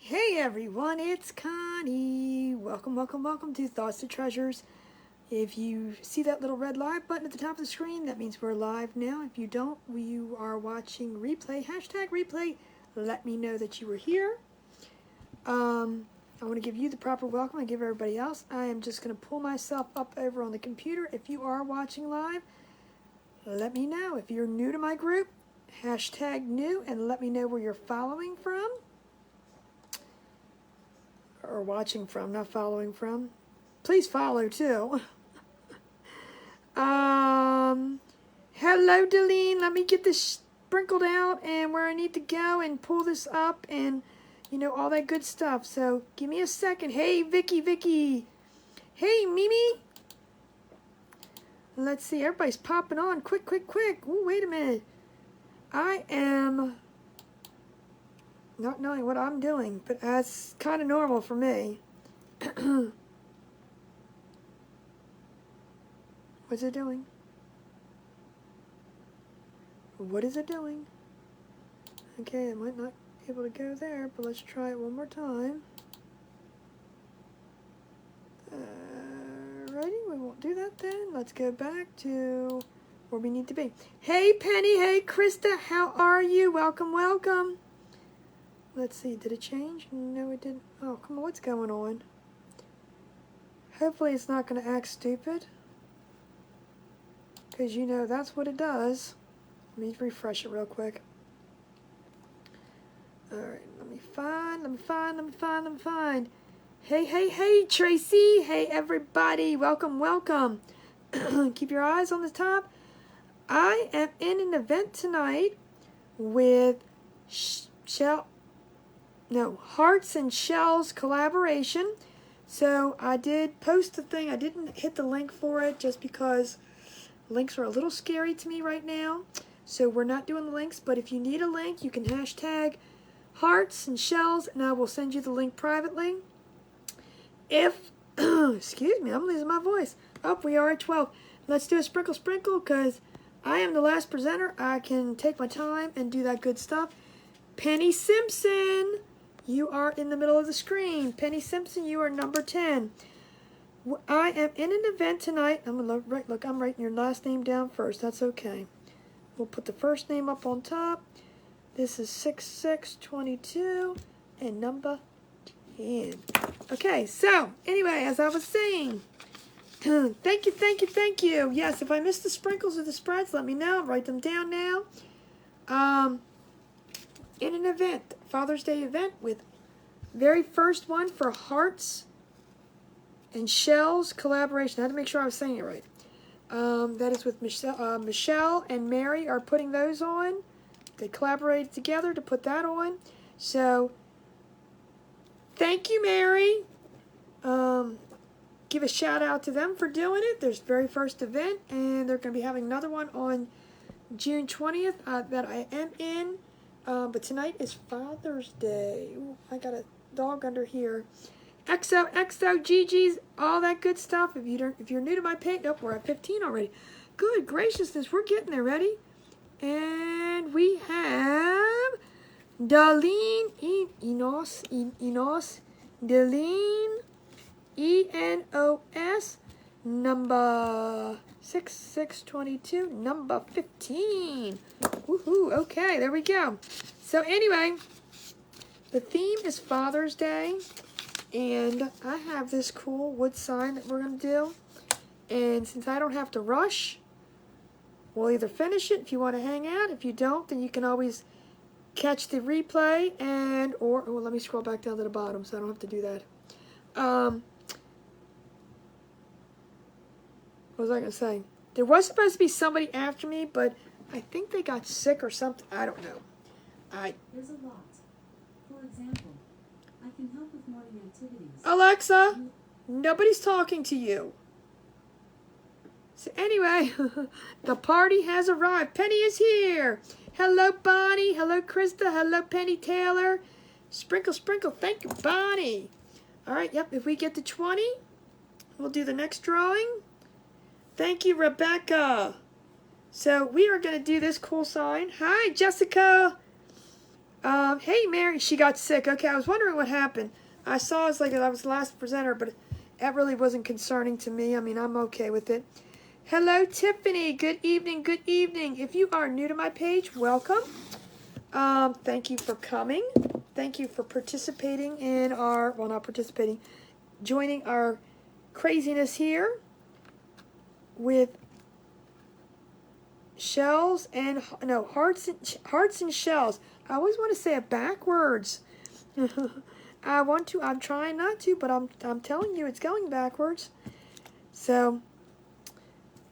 Hey everyone, it's Connie. Welcome to Thoughts to Treasures. If you see that little red live button at the top of the screen, that means we're live now. If you don't, you are watching replay, hashtag replay. Let me know that you were here. I want to give you the proper welcome and give everybody else. I am just going to pull myself up over on the computer. If you are watching live, let me know. If you're new to my group, hashtag new, and let me know where you're following from. Or watching from, not following from. Please follow too. Hello, Deline. Let me get this sprinkled out and where I need to go and pull this up and, you know, all that good stuff. So give me a second. Hey, Vicky. Hey, Mimi. Let's see. Everybody's popping on. Quick. Ooh, wait a minute. I am not knowing what I'm doing, but that's kind of normal for me. What's it doing? What is it doing? Okay, I might not be able to go there, but let's try it one more time. Alrighty, we won't do that then. Let's go back to where we need to be. Hey, Penny. Hey, Krista. How are you? Welcome. Let's see, did it change? No, it didn't. Oh, come on, what's going on? Hopefully it's not going to act stupid. Because, you know, that's what it does. Let me refresh it real quick. Alright, let me find. Hey, Tracy. Hey, everybody. Welcome. Keep your eyes on the top. I am in an event tonight with Hearts and Shells collaboration. So I did post the thing. I didn't hit the link for it just because links are a little scary to me right now. So we're not doing the links, but if you need a link, you can hashtag Hearts and Shells and I will send you the link privately. If, excuse me, I'm losing my voice. Oh, we are at 12. Let's do a sprinkle because I am the last presenter. I can take my time and do that good stuff. Penny Simpson, you are in the middle of the screen. Penny Simpson, you are number 10. I am in an event tonight. I'm writing your last name down first. That's okay. We'll put the first name up on top. This is 6622 and number 10. Okay, so anyway, as I was saying, thank you. Yes, if I missed the sprinkles or the spreads, let me know. Write them down now. In an event, Father's Day event with very first one for Hearts and Shells collaboration. I had to make sure I was saying it right. That is with Michelle and Mary are putting those on. They collaborated together to put that on. So, thank you, Mary. Give a shout out to them for doing it. Their very first event, and they're going to be having another one on June 20th that I am in. But tonight is Father's Day. Ooh, I got a dog under here. XO, GG's, all that good stuff. If you're new to my page, we're at 15 already. Good graciousness, we're getting there. Ready? And we have Darlene Enos, Darlene ENOS, number 6622, number 15. Woohoo, okay, there we go. So anyway, the theme is Father's Day, and I have this cool wood sign that we're going to do. And since I don't have to rush, we'll either finish it if you want to hang out. If you don't, then you can always catch the replay or let me scroll back down to the bottom so I don't have to do that. What was I going to say? There was supposed to be somebody after me, but I think they got sick or something. I don't know. There's a lot. For example, I can help with morning activities. Alexa, nobody's talking to you. So anyway, the party has arrived. Penny is here. Hello, Bonnie. Hello, Krista. Hello, Penny Taylor. Sprinkle. Thank you, Bonnie. All right, yep, if we get to 20, we'll do the next drawing. Thank you, Rebecca. So we are going to do this cool sign. Hi, Jessica. Hey, Mary. Mary, she got sick. Okay, I was wondering what happened. I saw it's like I was the last presenter, but that really wasn't concerning to me. I mean, I'm okay with it. Hello, Tiffany. Good evening. Good evening. If you are new to my page, welcome. Thank you for coming. Thank you for participating in our, well, not participating, joining our craziness here with shells and, no, hearts and shells. I always want to say it backwards. I'm trying not to, but I'm telling you it's going backwards. So,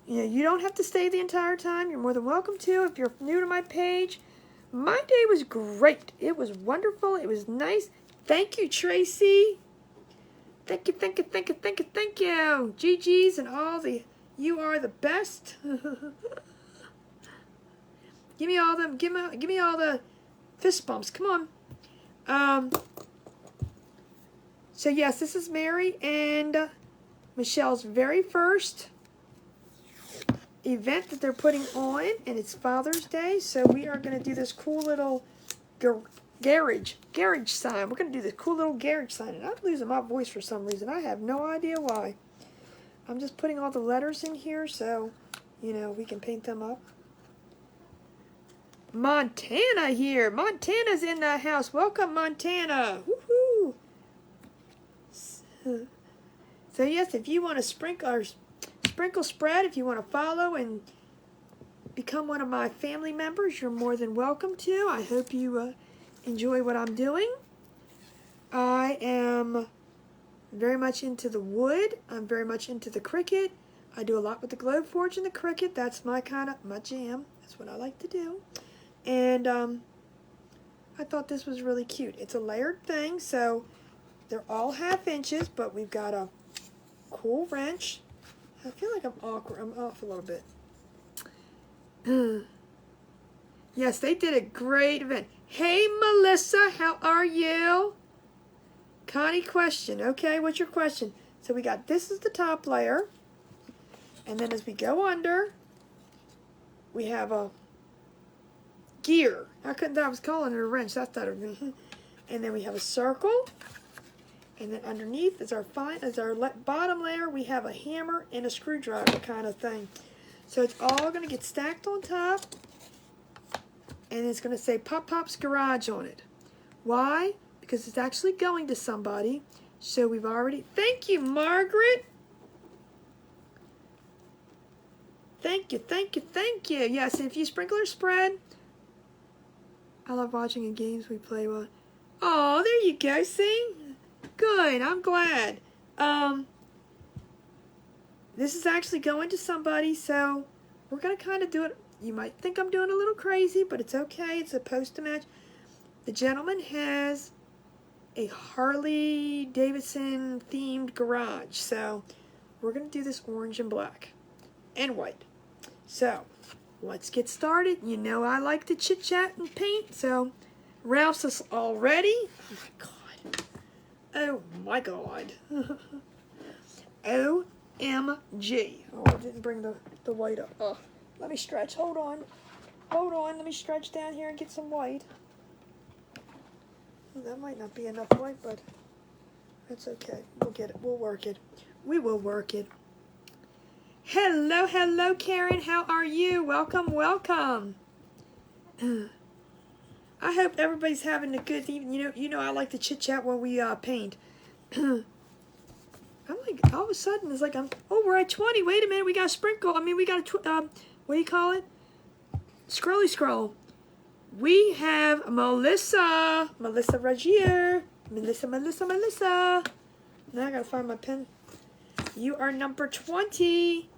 you know, you don't have to stay the entire time. You're more than welcome to if you're new to my page. My day was great. It was wonderful. It was nice. Thank you, Tracy. Thank you, thank you, thank you, thank you, thank you. GG's and all the, you are the best. Give me all them, give me all the fist bumps. Come on. So yes, this is Mary and Michelle's very first event that they're putting on, and it's Father's Day, so we are going to do this cool little garage sign. We're going to do this cool little garage sign, and I'm losing my voice for some reason. I have no idea why. I'm just putting all the letters in here so, you know, we can paint them up. Montana here. Montana's in the house. Welcome, Montana. Woohoo! So yes, if you want to sprinkle spread, if you want to follow and become one of my family members, you're more than welcome to. I hope you enjoy what I'm doing. I am very much into the wood. I'm very much into the Cricut. I do a lot with the Glowforge and the Cricut. That's my jam. That's what I like to do. And I thought this was really cute. It's a layered thing, so they're all 1/2 inches, but we've got a cool wrench. I feel like I'm awkward. I'm off a little bit. Yes, they did a great event. Hey, Melissa, how are you? Connie, question. Okay, what's your question? So we got, this is the top layer. And then as we go under, we have a gear. I was calling it a wrench. That's not a wrench. And then we have a circle. And then underneath is our bottom layer. We have a hammer and a screwdriver kind of thing. So it's all going to get stacked on top. And it's going to say Pop Pop's Garage on it. Why? Because it's actually going to somebody. So we've already... Thank you, Margaret. Thank you, thank you, thank you. Yes, and if you sprinkle or spread... I love watching in games we play with. Oh, there you go. See? Good. I'm glad. This is actually going to somebody, so we're going to kind of do it. You might think I'm doing a little crazy, but it's okay. It's supposed to match. The gentleman has a Harley Davidson themed garage, so we're going to do this orange and black and white. So let's get started. You know I like to chit chat and paint, so Ralph's us already. Oh my god. Oh my god. OMG. Oh, I didn't bring the white up. Oh, let me stretch. Hold on. Hold on. Let me stretch down here and get some white. Well, that might not be enough white, but that's okay. We'll get it. We'll work it. We will work it. Hello, hello, Karen. How are you? Welcome, welcome. I hope everybody's having a good evening. You know, I like to chit chat when we paint. I'm like, all of a sudden, it's like we're at 20. Wait a minute, we got a sprinkle. I mean, we got a what do you call it? Scrolly scroll. We have Melissa Regier. Melissa. Now I gotta find my pen. You are number 20.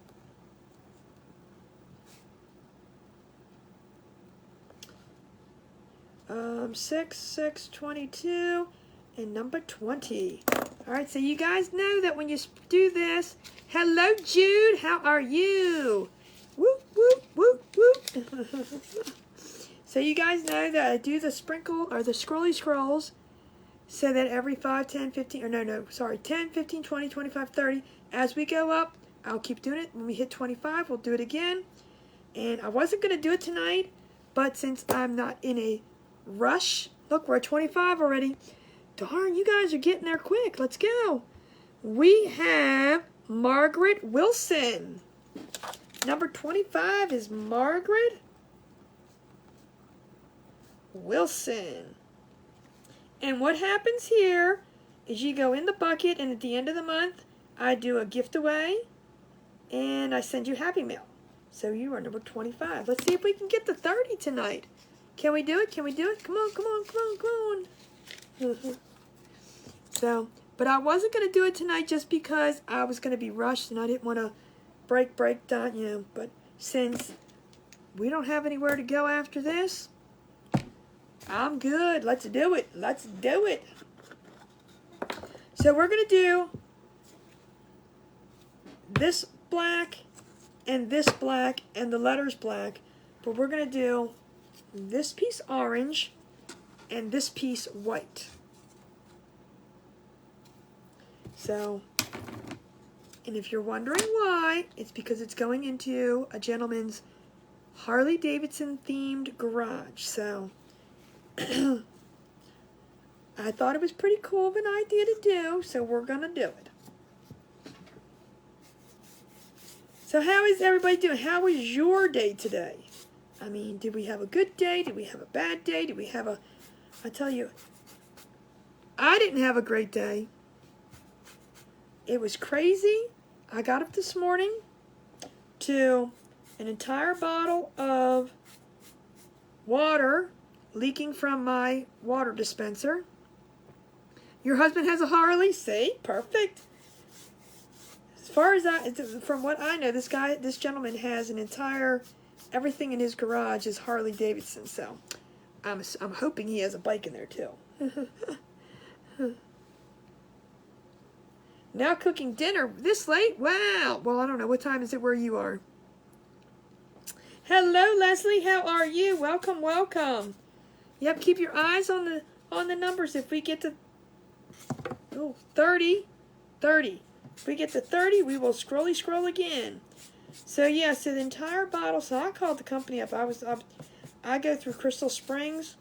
Six, 22, and number 20. All right, so you guys know that when you do this, hello, Jude, how are you? Whoop, whoop, whoop, whoop. So you guys know that I do the sprinkle or the scrolly scrolls so that every 5, 10, 15, or no, sorry, 10, 15, 20, 25, 30, as we go up, I'll keep doing it. When we hit 25, we'll do it again. And I wasn't going to do it tonight, but since I'm not in a rush, Look, we're at 25 already. Darn, you guys are getting there quick. Let's go. We have Margaret Wilson. Number 25 is Margaret Wilson. And what happens here is you go in the bucket, and at the end of the month, I do a gift away, and I send you Happy Mail. So you are number 25. Let's see if we can get to 30 tonight. Can we do it? Can we do it? Come on, come on, come on, come on. So, but I wasn't going to do it tonight just because I was going to be rushed, and I didn't want to break down, you know. But since we don't have anywhere to go after this, I'm good. Let's do it. Let's do it. So we're going to do this black and this black and the letters black, but we're going to do this piece orange and this piece white. So, and if you're wondering why, it's because it's going into a gentleman's Harley Davidson themed garage. So I thought it was pretty cool of an idea to do, so we're going to do it. So how is everybody doing? How was your day today? I mean, did we have a good day? Did we have a bad day? Did we have a... I tell you, I didn't have a great day. It was crazy. I got up this morning to an entire bottle of water leaking from my water dispenser. Your husband has a Harley? See? Perfect. As far as from what I know, this gentleman has an entire, everything in his garage is Harley Davidson. So I'm hoping he has a bike in there too. Now cooking dinner this late? Wow. Well, I don't know. What time is it where you are? Hello, Leslie. How are you? Welcome, welcome. Yep, keep your eyes on the numbers. If we get to 30. If we get to 30, we will scroll again. So yeah, so the entire bottle. So I called the company up. I go through Crystal Springs,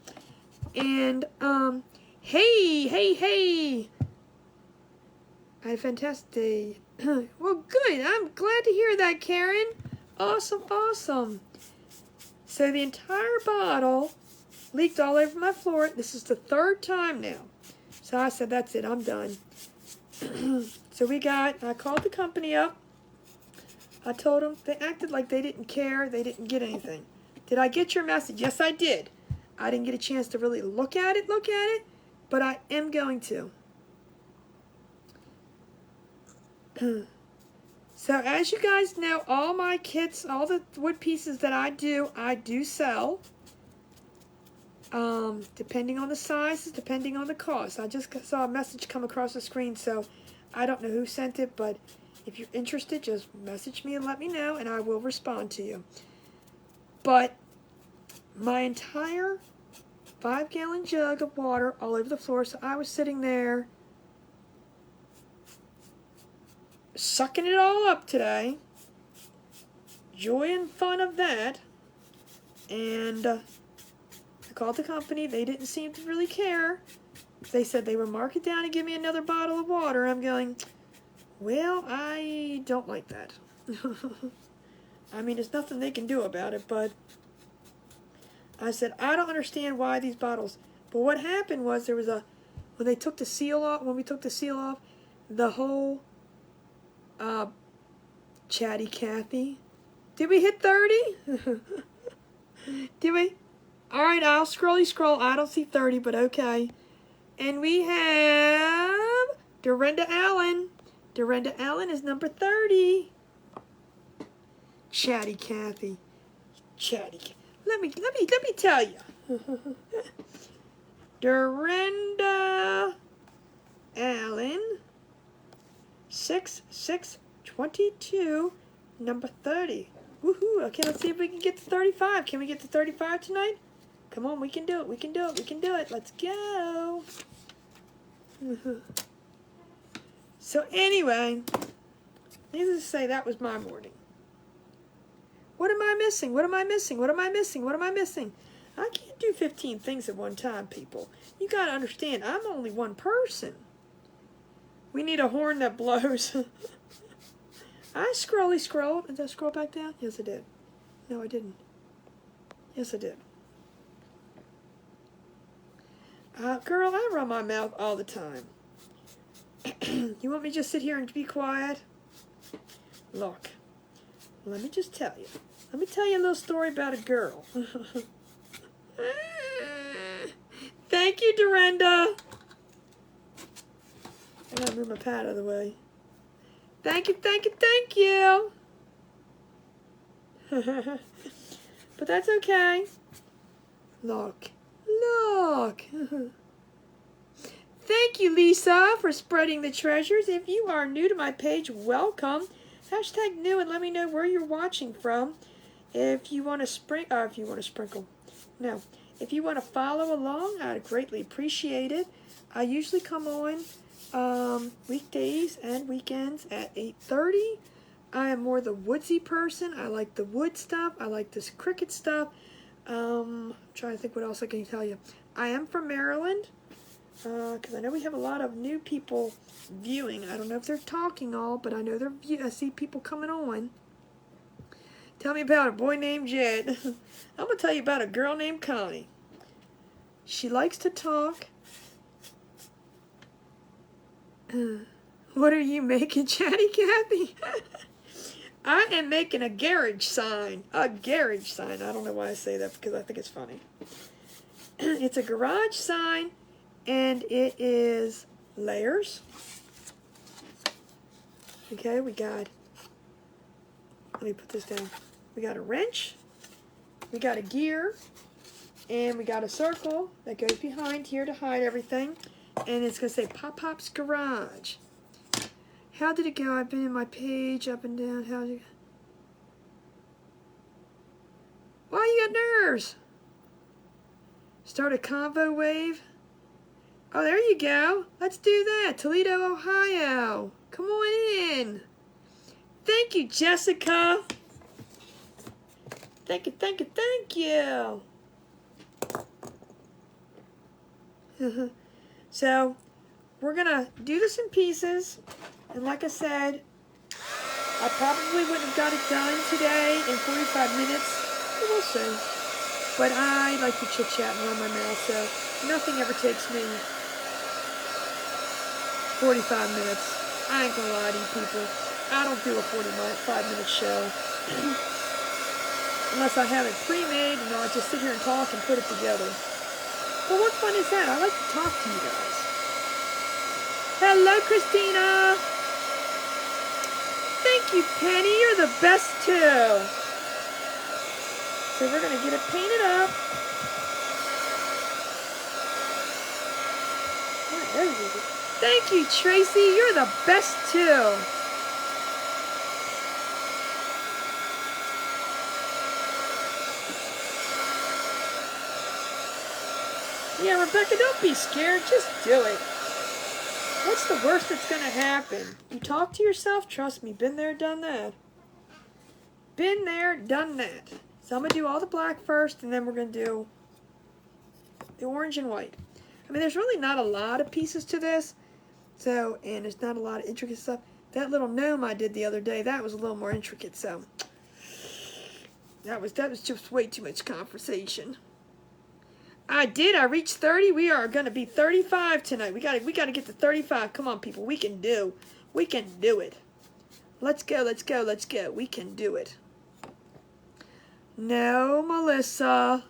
and hey. I had a fantastic day. Well, good. I'm glad to hear that, Karen. Awesome. So the entire bottle leaked all over my floor. This is the third time now. So I said, that's it. I'm done. So I called the company up. I told them. They acted like they didn't care. They didn't get anything. Did I get your message? Yes, I did. I didn't get a chance to really look at it, but I am going to. So as you guys know, all my kits, all the wood pieces that I do sell. Depending on the sizes, depending on the cost. I just saw a message come across the screen, so I don't know who sent it, but if you're interested, just message me and let me know, and I will respond to you. But my entire 5-gallon jug of water all over the floor, so I was sitting there sucking it all up today. Joy and fun of that. And I called the company. They didn't seem to really care. They said they would mark it down and give me another bottle of water. I'm going, well, I don't like that. I mean, there's nothing they can do about it, but I said, I don't understand why these bottles. But what happened was when we took the seal off, the whole Chatty Cathy. Did we hit 30? Did we? Alright, I'll scroll. I don't see 30, but okay. And we have Dorinda Allen. Dorinda Allen is number 30. Chatty Cathy. Let me tell you. Dorinda Allen. 6/6/22, number 30. Woohoo! Okay, let's see if we can get to 35. Can we get to 35 tonight? Come on, we can do it. We can do it. Let's go. So anyway, needless to say, that was my morning. What am I missing? I can't do 15 things at one time, people. You got to understand, I'm only one person. We need a horn that blows. I scrolled. Did I scroll back down? Yes, I did. No, I didn't. Yes, I did. Girl, I run my mouth all the time. You want me to just sit here and be quiet? Look, let me just tell you. Let me tell you a little story about a girl. Thank you, Dorinda. I gotta move my pad out of the way. Thank you, thank you, thank you. But that's okay. Look. Thank you, Lisa, for spreading the treasures. If you are new to my page, welcome. Hashtag new and let me know where you're watching from. If you want to sprinkle. No. If you want to follow along, I'd greatly appreciate it. I usually come on weekdays and weekends at 8:30. I am more the woodsy person. I like the wood stuff. I like this cricket stuff. I'm trying to think what else I can tell you. I am from Maryland, because I know we have a lot of new people viewing. I don't know if they're talking all, but I know I see people coming on. Tell me about a boy named Jed. I'm going to tell you about a girl named Connie. She likes to talk. What are you making, Chatty Cathy? I am making a garage sign. A garage sign. I don't know why I say that because I think it's funny. It's a garage sign and it is layers. Okay, we got, let me put this down. We got a wrench, we got a gear, and we got a circle that goes behind here to hide everything. And it's going to say Pop Pop's Garage. How did it go? I've been in my page up and down. How did it go? Why you got nerves? Start a convo wave. Oh, there you go. Let's do that. Toledo, Ohio. Come on in. Thank you, Jessica. Thank you, thank you, thank you. So, we're going to do this in pieces. And like I said, I probably wouldn't have got it done today in 45 minutes. But we'll see. But I like to chit-chat and run my mouth, so nothing ever takes me 45 minutes. I ain't gonna lie to you people. I don't do a 45-minute show. Unless I have it pre-made and I just sit here and talk and put it together. But what fun is that? I like to talk to you guys. Hello, Christina. Thank you, Penny. You're the best, too. So we're going to get it painted up. Thank you, Tracy. You're the best, too. Yeah, Rebecca, don't be scared. Just do it. What's the worst that's going to happen? You talk to yourself? Trust me, been there, done that. Been there, done that. So I'm going to do all the black first, and then we're going to do the orange and white. I mean, there's really not a lot of pieces to this. So, and there's not a lot of intricate stuff. That little gnome I did the other day, that was a little more intricate, so. That was just way too much conversation. I reached 30. We are going to be 35 tonight. We got to get to 35. Come on, people. We can do it. Let's go, let's go, let's go. We can do it. No, Melissa.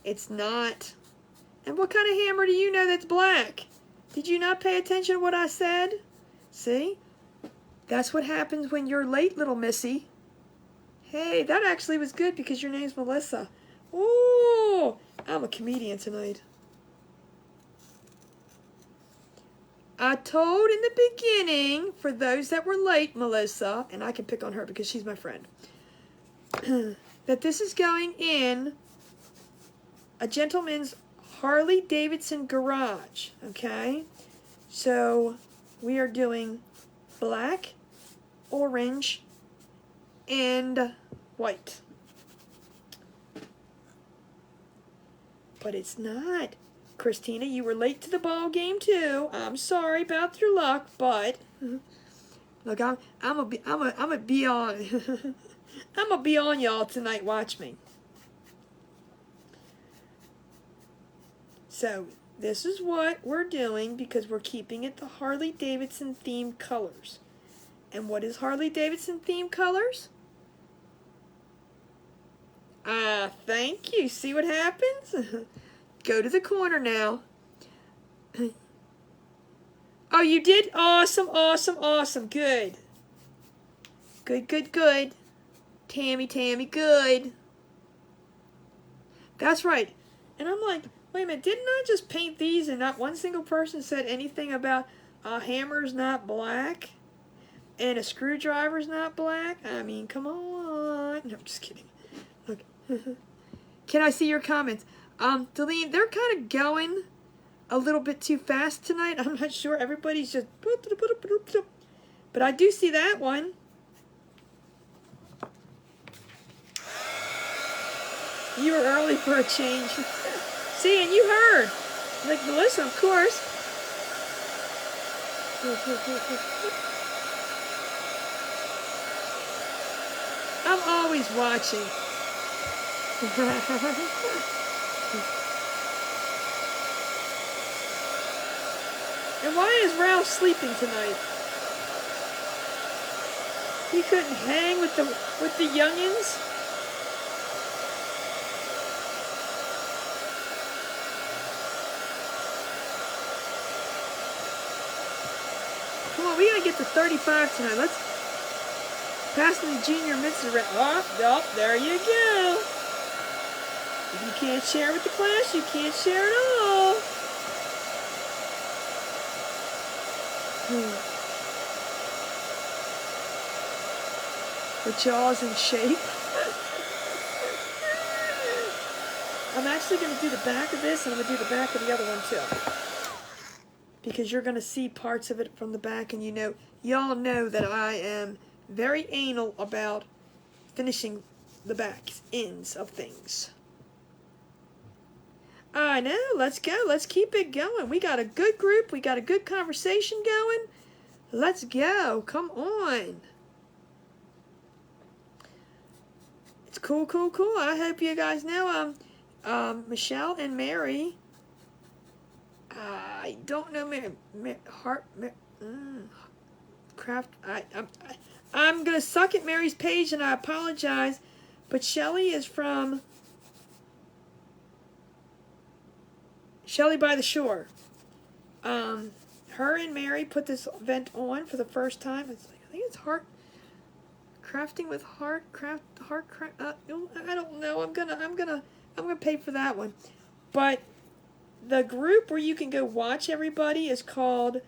It's not. And what kind of hammer do you know that's black? Did you not pay attention to what I said? See? That's what happens when you're late, little missy. Hey, that actually was good because your name's Melissa. Ooh, I'm a comedian tonight. I told in the beginning, for those that were late, Melissa, and I can pick on her because she's my friend, that this is going in a gentleman's Harley Davidson garage, okay? So we are doing black, orange, and white. But it's not. Christina, you were late to the ball game too. I'm sorry about your luck, but look, I'm gonna be on. I'm gonna be on y'all tonight. Watch me. So this is what we're doing because we're keeping it the Harley Davidson themed colors. And what is Harley Davidson themed colors? Thank you. See what happens? Go to the corner now. Oh, you did? Awesome, awesome, awesome. Good. Good, good, good. Tammy, good. That's right. And I'm like, wait a minute, didn't I just paint these and not one single person said anything about a hammer's not black and a screwdriver's not black? I mean, come on. No, I'm just kidding. Look. Can I see your comments? Delene, they're kind of going a little bit too fast tonight. I'm not sure. Everybody's just... But I do see that one. You were early for a change. See, and you heard. Like Melissa, of course. I'm always watching. And why is Ralph sleeping tonight? He couldn't hang with the youngins? Come on, we gotta get to 35 tonight. Let's pass the junior mints around. Oh, there you go. If you can't share with the class, you can't share at all. The jaw's in shape. I'm actually going to do the back of this, and I'm going to do the back of the other one too. Because you're going to see parts of it from the back, and y'all know that I am very anal about finishing the back ends of things. I know, let's go. Let's keep it going. We got a good group. We got a good conversation going. Let's go. Come on. It's cool, cool, cool. I hope you guys know Michelle and Mary. I don't know Craft. I'm gonna suck at Mary's page, and I apologize, but Shelly is from Shelly by the Shore. Her and Mary put this event on for the first time. It's like, I think it's heart crafting with heart craft. I don't know. I'm gonna pay for that one, but the group where you can go watch everybody is called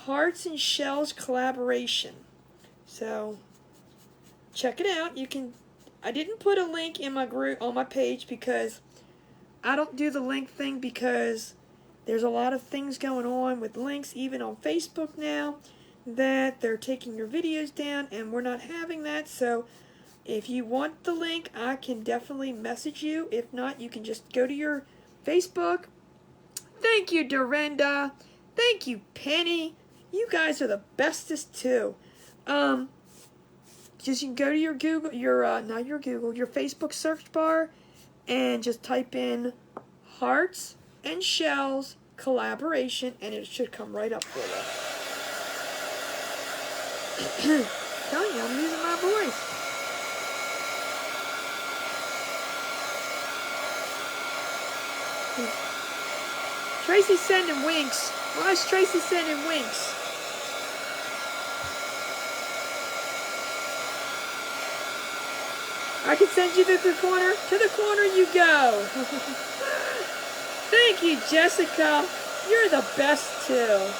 Hearts and Shells Collaboration. So check it out. You can. I didn't put a link in my group on my page because I don't do the link thing because there's a lot of things going on with links even on Facebook now that they're taking your videos down, and we're not having that. So if you want the link, I can definitely message you. If not, you can just go to your Facebook. Thank you, Dorinda. Thank you, Penny. You guys are the bestest too. Just you can go to your Google, your Facebook search bar, and just type in Hearts and Shells Collaboration, and it should come right up for you. Telling you, I'm losing my voice. Tracy's sending winks. Why is Tracy sending winks? I can send you to the corner. To the corner you go. Thank you, Jessica. You're the best too.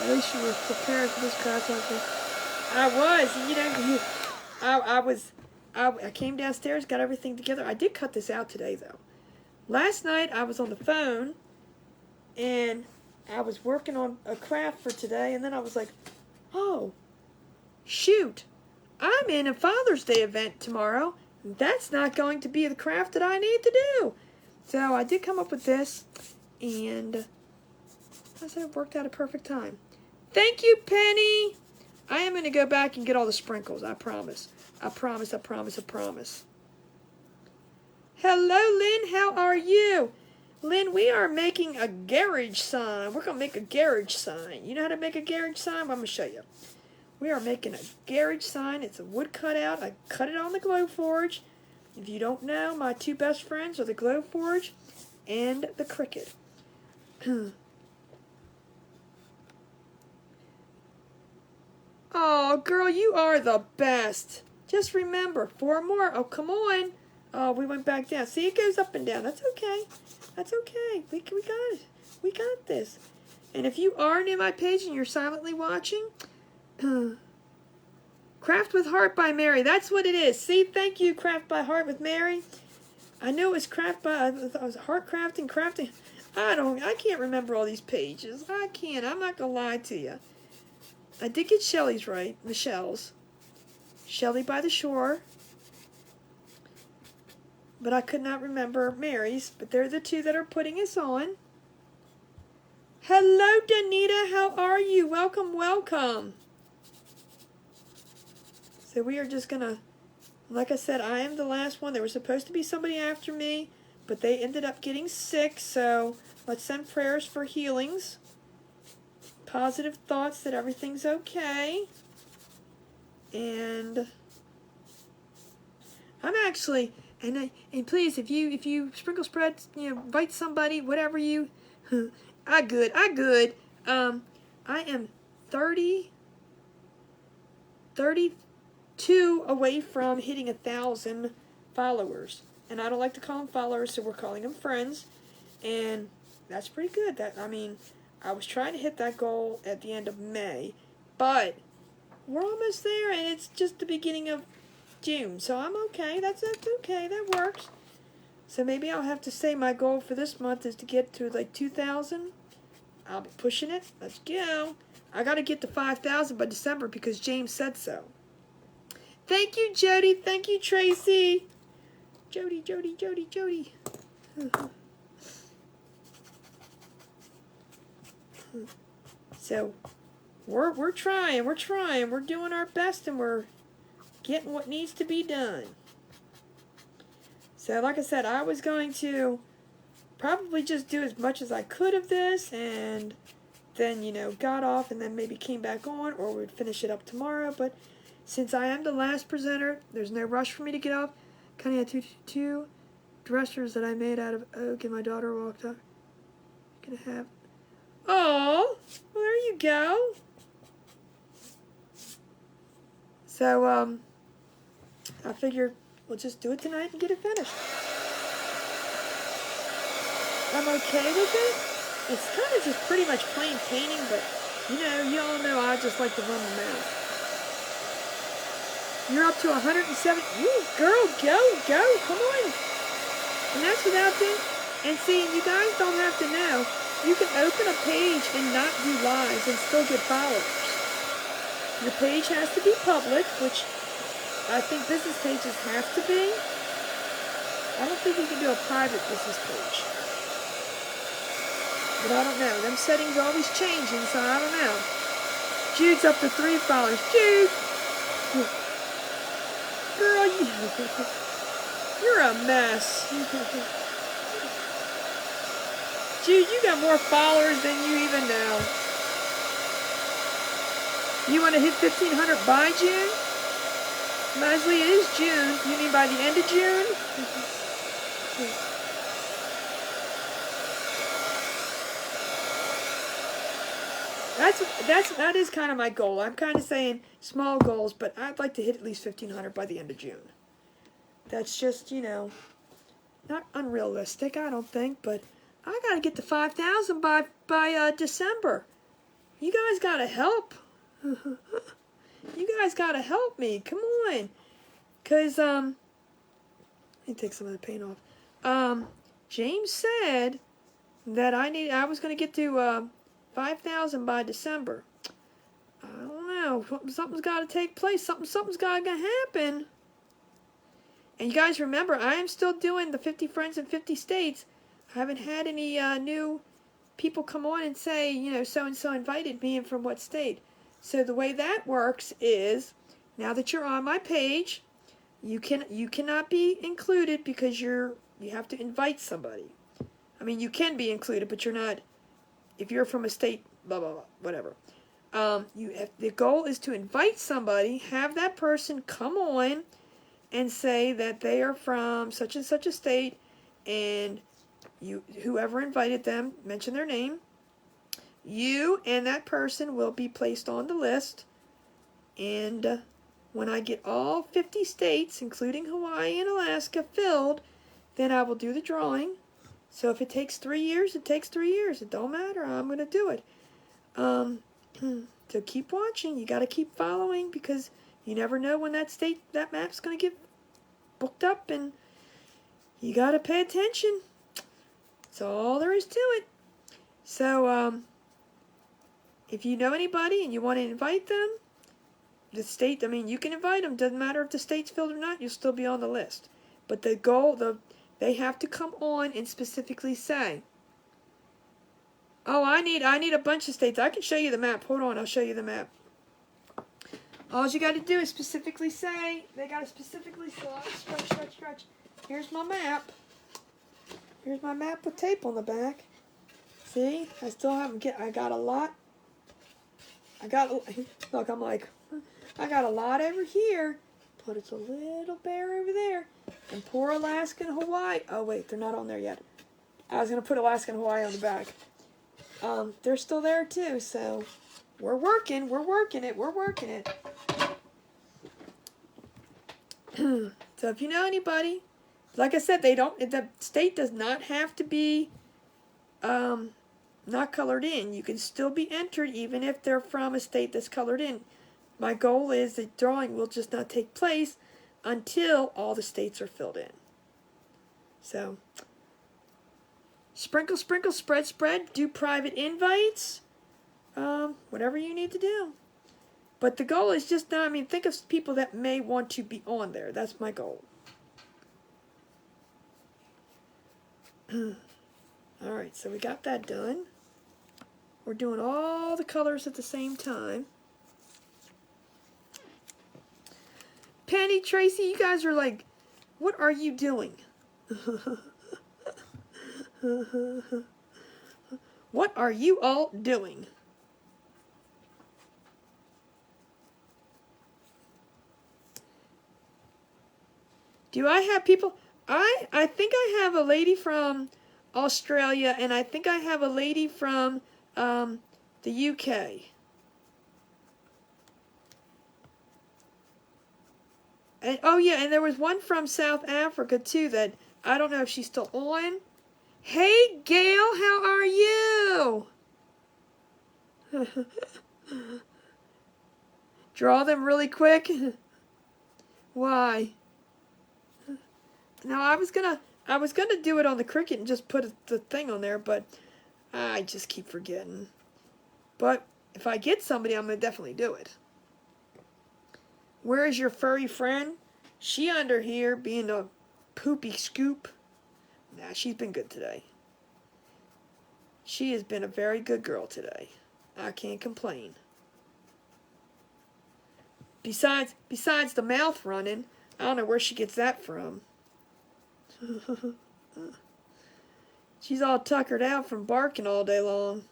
At least you were prepared for this class. I was, I came downstairs, got everything together. I did cut this out today, though. Last night, I was on the phone and I was working on a craft for today, and then I was like, oh, shoot, I'm in a Father's Day event tomorrow. That's not going to be the craft that I need to do. So I did come up with this, and I said it worked out a perfect time. Thank you, Penny. I am going to go back and get all the sprinkles, I promise. I promise, I promise, I promise. Hello, Lynn. How are you? Lynn, we are making a garage sign. We're going to make a garage sign. You know how to make a garage sign? Well, I'm going to show you. We are making a garage sign. It's a wood cutout. I cut it on the Glowforge. If you don't know, my two best friends are the Glowforge and the Cricut. Oh, girl, you are the best. Just remember, 4 more. Oh, come on. Oh, we went back down. See, it goes up and down. That's okay. That's okay. We got it. We got this. And if you are new to my page and you're silently watching, Craft with Heart by Mary. That's what it is. See, thank you, Craft by Heart with Mary. I know it was Craft by, I was Heart Crafting, Crafting. I can't remember all these pages. I can't. I'm not going to lie to you. I did get Shelley's right, Michelle's. Shelley by the Shore. But I could not remember Mary's. But they're the two that are putting us on. Hello, Danita. How are you? Welcome, welcome. So we are just going to, like I said, I am the last one. There was supposed to be somebody after me, but they ended up getting sick. So let's send prayers for healings. Positive thoughts that everything's okay. And I'm actually, and please, if you sprinkle spread, invite somebody, whatever you, I good. I am 32 away from hitting 1,000 followers, and I don't like to call them followers, so we're calling them friends, and that's pretty good. I was trying to hit that goal at the end of May, but we're almost there, and it's just the beginning of June, so I'm okay. That's okay. That works. So maybe I'll have to say my goal for this month is to get to like 2,000. I'll be pushing it. Let's go. I got to get to 5,000 by December because James said so. Thank you, Jody. Thank you, Tracy. Jody. So we're trying. We're doing our best, and we're getting what needs to be done. So like I said, I was going to probably just do as much as I could of this, and then, got off and then maybe came back on, or we'd finish it up tomorrow. But since I am the last presenter, there's no rush for me to get off. Kind of had two dressers that I made out of oak, and my daughter walked up. Gonna have, oh, well, there you go. So, I figured we'll just do it tonight and get it finished. I'm okay with it. It's kind of just pretty much plain painting, but, you all know I just like to run the mouth. You're up to 107. Ooh, girl, go, come on. And that's without them. And see, you guys don't have to know. You can open a page and not do lives and still get followers. Your page has to be public, which I think business pages have to be. I don't think you can do a private business page. But I don't know. Them settings are always changing, so I don't know. Jude's up to 3 followers. Jude! Girl, you're a mess. Jude, you got more followers than you even know. You want to hit 1,500 by June? Leslie, it is June. You mean by the end of June? That is kind of my goal. I'm kind of saying small goals, but I'd like to hit at least 1,500 by the end of June. That's just, not unrealistic, I don't think, but I got to get to 5,000 by December. You guys got to help. You guys got to help me. Come on. Because, let me take some of the paint off. James said that I was going to get to 5,000 by December. I don't know. Something's got to take place. Something's got to happen. And you guys remember, I am still doing the 50 friends in 50 states. I haven't had any new people come on and say, you know, so-and-so invited me and from what state. So the way that works is, now that you're on my page, you cannot be included because you have to invite somebody. I mean, you can be included, but you're not, if you're from a state, blah, blah, blah, whatever. The goal is to invite somebody, have that person come on and say that they are from such and such a state, and whoever invited them, mention their name. You and that person will be placed on the list, and when I get all 50 states, including Hawaii and Alaska, filled, then I will do the drawing. So if it takes 3 years, it takes 3 years. It don't matter. I'm going to do it. So keep watching. You got to keep following because you never know when that map's going to get booked up, and you got to pay attention. That's all there is to it. So if you know anybody and you want to invite them, the state, I mean, you can invite them. Doesn't matter if the state's filled or not. You'll still be on the list. But the goal, they have to come on and specifically say, oh, I need a bunch of states. I can show you the map. Hold on, I'll show you the map. All you got to do is specifically say, they got to specifically stretch. Here's my map. Here's my map with tape on the back. See, I still haven't I got a lot. Look, I'm like, I got a lot over here, but it's a little bare over there. And poor Alaska and Hawaii. Oh, wait, they're not on there yet. I was going to put Alaska and Hawaii on the back. They're still there too, so we're working it. So if you know anybody, like I said, the state does not have to be not colored in. You can still be entered even if they're from a state that's colored in. My goal is the drawing will just not take place until all the states are filled in. So sprinkle, spread, do private invites, whatever you need to do. But the goal is just not, I mean, think of people that may want to be on there. That's my goal. Alright, so we got that done. We're doing all the colors at the same time. Penny, Tracy, you guys are like, what are you doing? What are you all doing? Do I have people? I think I have a lady from Australia, and I think I have a lady from the UK. And oh yeah, and there was one from South Africa too that I don't know if she's still on. Hey Gail, how are you? Draw them really quick. Why? No, I was gonna do it on the Cricut and just put the thing on there, but I just keep forgetting. But if I get somebody, I'm gonna definitely do it. Where is your furry friend? She under here being a poopy scoop. Nah, she's been good today. She has been a very good girl today. I can't complain. Besides the mouth running, I don't know where she gets that from. She's all tuckered out from barking all day long.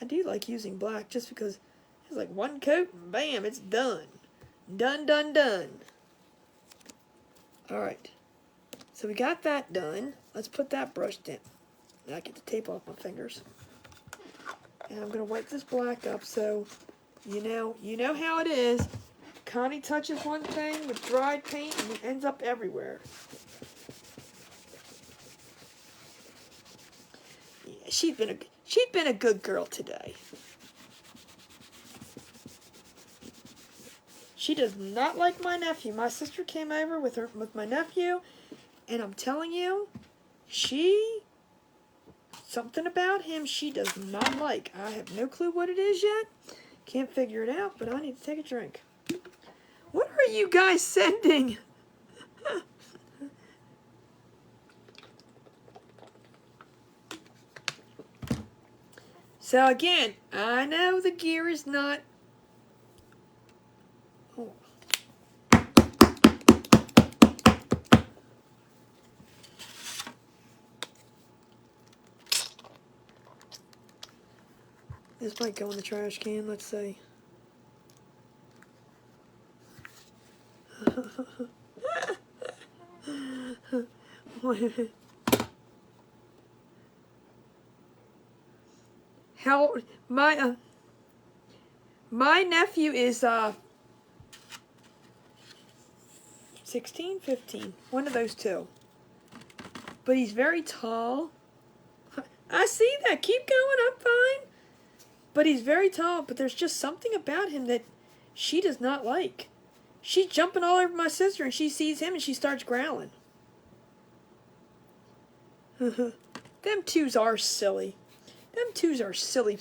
I do like using black just because it's like one coat and bam, it's done. Done. Alright. So we got that done. Let's put that brushed in. Now I get the tape off my fingers. And I'm going to wipe this black up so you know how it is. Connie touches one thing with dried paint and it ends up everywhere. Yeah, she'd been a good girl today. She does not like my nephew. My sister came over with my nephew, And I'm telling you, something about him she does not like. I have no clue what it is yet. Can't figure it out, but I need to take a drink. What are you guys sending? So again, I know the gear is not... Oh. This might go in the trash can, let's see. Wait a minute. How my nephew is 16, 15, one of those two. But he's very tall. I see that. Keep going. I'm fine. But he's very tall. But there's just something about him that she does not like. She's jumping all over my sister, and she sees him, and she starts growling. Them twos are silly. Them twos are silly.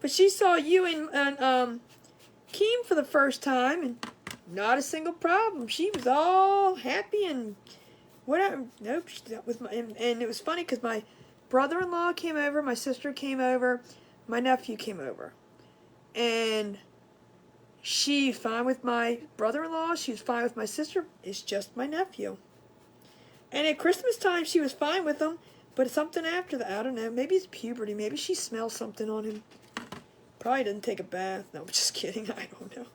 But she saw you and Keem for the first time, and not a single problem. She was all happy and whatever. Nope, that was and it was funny because my brother-in-law came over, my sister came over, my nephew came over, and she's fine with my brother-in-law. She was fine with my sister. It's just my nephew. And at Christmas time, she was fine with him, but something after that, I don't know. Maybe it's puberty. Maybe she smells something on him. Probably didn't take a bath. No, I'm just kidding. I don't know.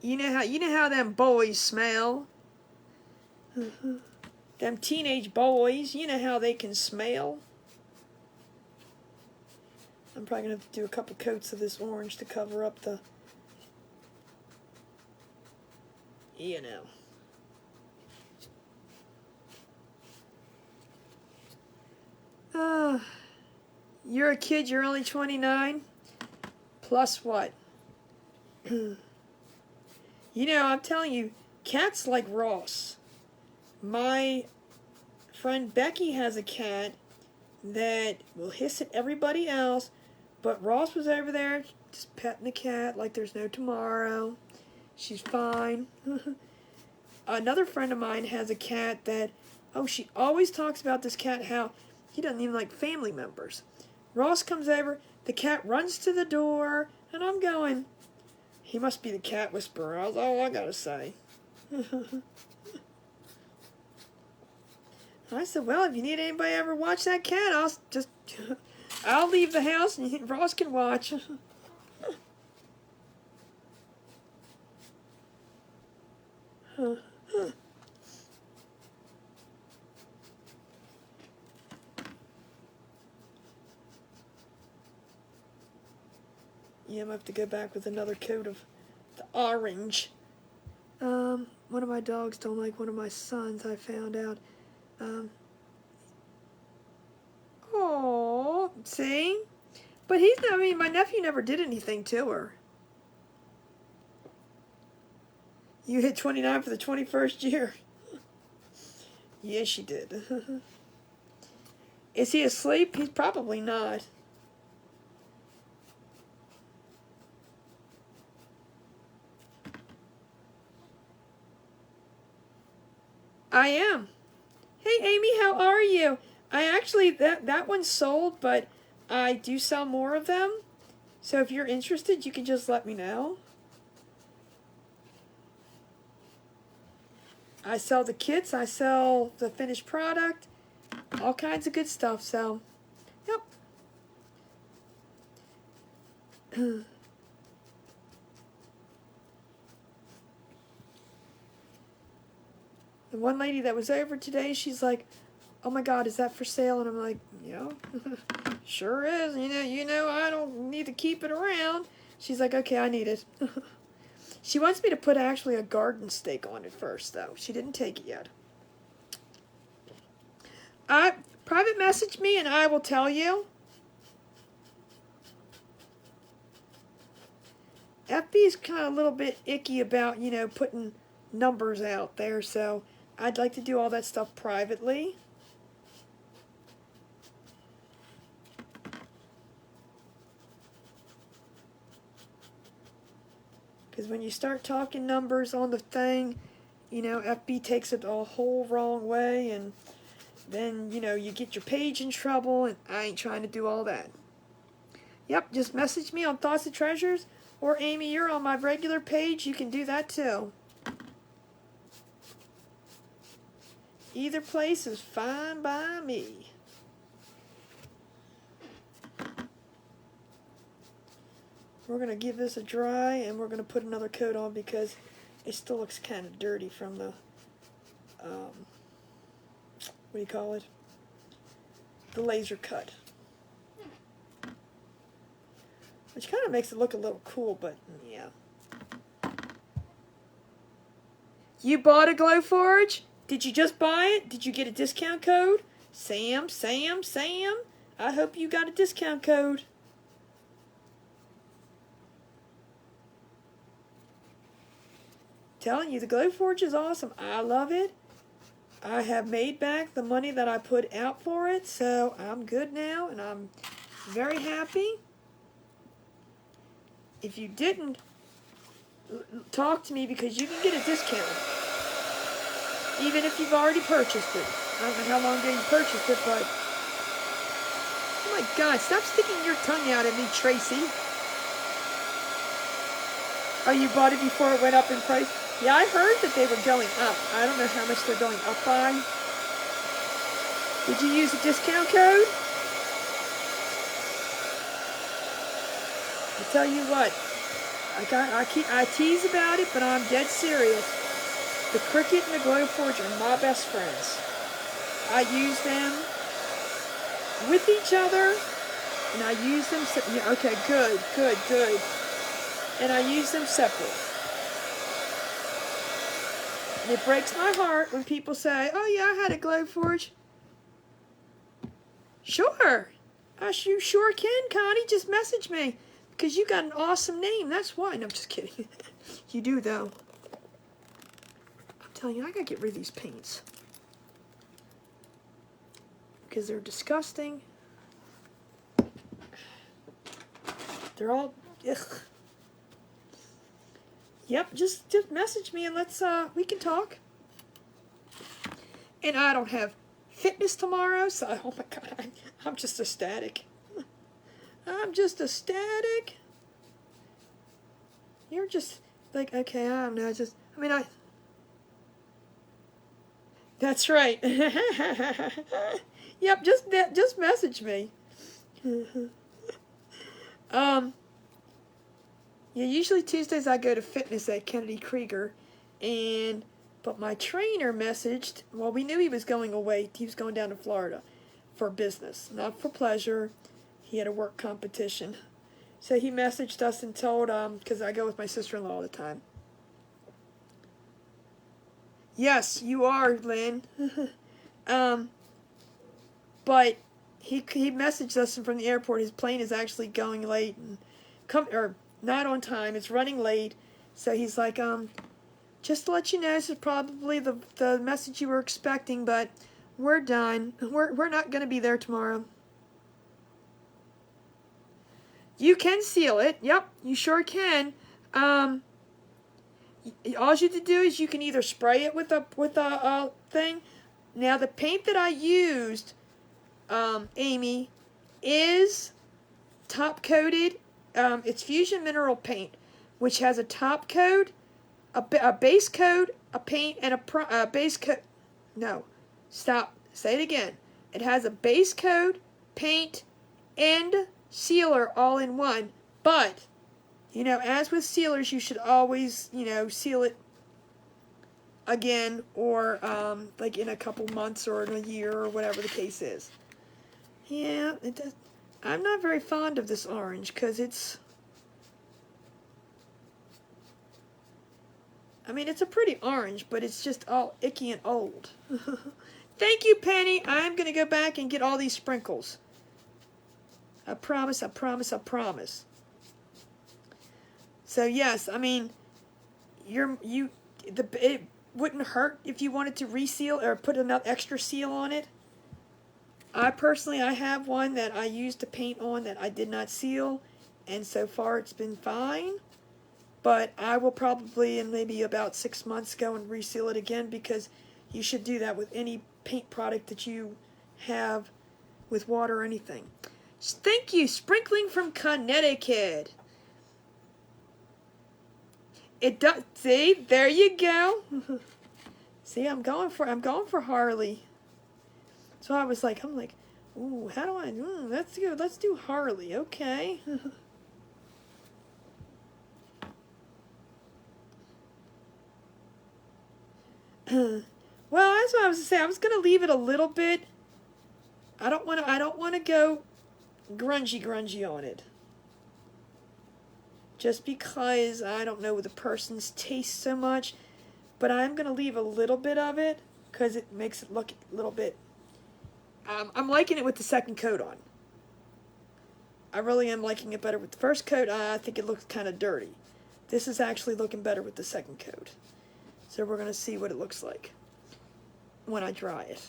You know how them boys smell. Them teenage boys. You know how they can smell. I'm probably gonna have to do a couple coats of this orange to cover up the. You know. You're a kid, you're only 29? Plus what? You know, I'm telling you, cats like Ross. My friend Becky has a cat that will hiss at everybody else, but Ross was over there just petting the cat like there's no tomorrow. She's fine. Another friend of mine has a cat that, she always talks about this cat, how he doesn't even like family members. Ross comes over, the cat runs to the door, and I'm going, he must be the cat whisperer. That's all I gotta say. I said, well, if you need anybody to ever watch that cat, I'll leave the house and Ross can watch. Yeah, I'm going to have to go back with another coat of the orange. One of my dogs don't like one of my sons, I found out. Oh, see? But my nephew never did anything to her. You hit 29 for the 21st year. Yes, she did. Is he asleep? He's probably not. I am. Hey, Amy, how are you? I actually, that one's sold, but I do sell more of them. So if you're interested, you can just let me know. I sell the kits, I sell the finished product, all kinds of good stuff, so, yep. The one lady that was over today, she's like, oh my God, is that for sale? And I'm like, yeah, sure is. You know, I don't need to keep it around. She's like, okay, I need it. She wants me to put actually a garden stake on it first, though. She didn't take it yet. Private message me and I will tell you. FB is kind of a little bit icky about, you know, putting numbers out there, so I'd like to do all that stuff privately. Because when you start talking numbers on the thing, you know, FB takes it a whole wrong way, and then, you know, you get your page in trouble, and I ain't trying to do all that. Yep, just message me on Thoughts and Treasures, or Amy, you're on my regular page, you can do that too. Either place is fine by me. We're going to give this a dry, and we're going to put another coat on because it still looks kind of dirty from the, what do you call it? The laser cut. Which kind of makes it look a little cool, but yeah. You bought a Glowforge? Did you just buy it? Did you get a discount code? Sam, I hope you got a discount code. Telling you, the Glowforge is awesome. I love it. I have made back the money that I put out for it, so I'm good now, and I'm very happy. If you didn't, talk to me because you can get a discount, even if you've already purchased it. I don't know how long ago you purchased it, but oh my God, stop sticking your tongue out at me, Tracy. Oh, you bought it before it went up in price? Yeah, I heard that they were going up. I don't know how much they're going up by. Did you use a discount code? I tell you what, I tease about it, but I'm dead serious. The Cricut and the Glowforge are my best friends. I use them with each other, and I use them. Yeah, okay, good. And I use them separate. And it breaks my heart when people say, "Oh yeah, I had a Glowforge." Sure, you sure can, Connie. Just message me. Because you got an awesome name, that's why. No, I'm just kidding. You do, though. I'm telling you, I gotta get rid of these paints. Because they're disgusting. They're all, ugh. Yep, just message me and let's, we can talk. And I don't have fitness tomorrow, so, oh my God, I'm just ecstatic. I'm just ecstatic. You're just like, okay, I don't know, that's right. Yep, just message me. Yeah, usually Tuesdays I go to fitness at Kennedy Krieger, but my trainer messaged, well, we knew he was going away, he was going down to Florida for business, not for pleasure. He had a work competition. So he messaged us and told, because I go with my sister-in-law all the time. Yes, you are, Lynn. But he messaged us from the airport. His plane is actually going late and not on time. It's running late. So he's like, just to let you know, this is probably the message you were expecting, but we're done. We're not going to be there tomorrow. You can seal it. Yep, you sure can. All you have to do is you can either spray it with a thing. Now the paint that I used, Amy, is top coated. It's Fusion Mineral Paint, which has a top coat, a base coat, a paint, and a base coat. No, stop. Say it again. It has a base coat, paint, and sealer all in one, but you know, as with sealers, you should always, you know, seal it again, or like in a couple months or in a year or whatever the case is. Yeah, it does. I'm not very fond of this orange because it's, I mean, it's a pretty orange, but it's just all icky and old. Thank you, Penny. I'm going to go back and get all these sprinkles. I promise, I promise, I promise. So yes, I mean, it wouldn't hurt if you wanted to reseal or put another extra seal on it. I have one that I used to paint on that I did not seal, and so far it's been fine. But I will probably in maybe about 6 months go and reseal it again, because you should do that with any paint product that you have with water or anything. Thank you, Sprinkling from Connecticut. It does. See, there you go. See, I'm going for Harley. So I'm like, ooh, how do I? Let's do Harley. Okay. Well, that's what I was gonna say. I was gonna leave it a little bit. I don't want to go grungy on it. Just because I don't know the person's taste so much, but I'm gonna leave a little bit of it because it makes it look a little bit. I'm liking it with the second coat on. I really am liking it better with the first coat. I think it looks kind of dirty. This is actually looking better with the second coat. So we're gonna see what it looks like when I dry it.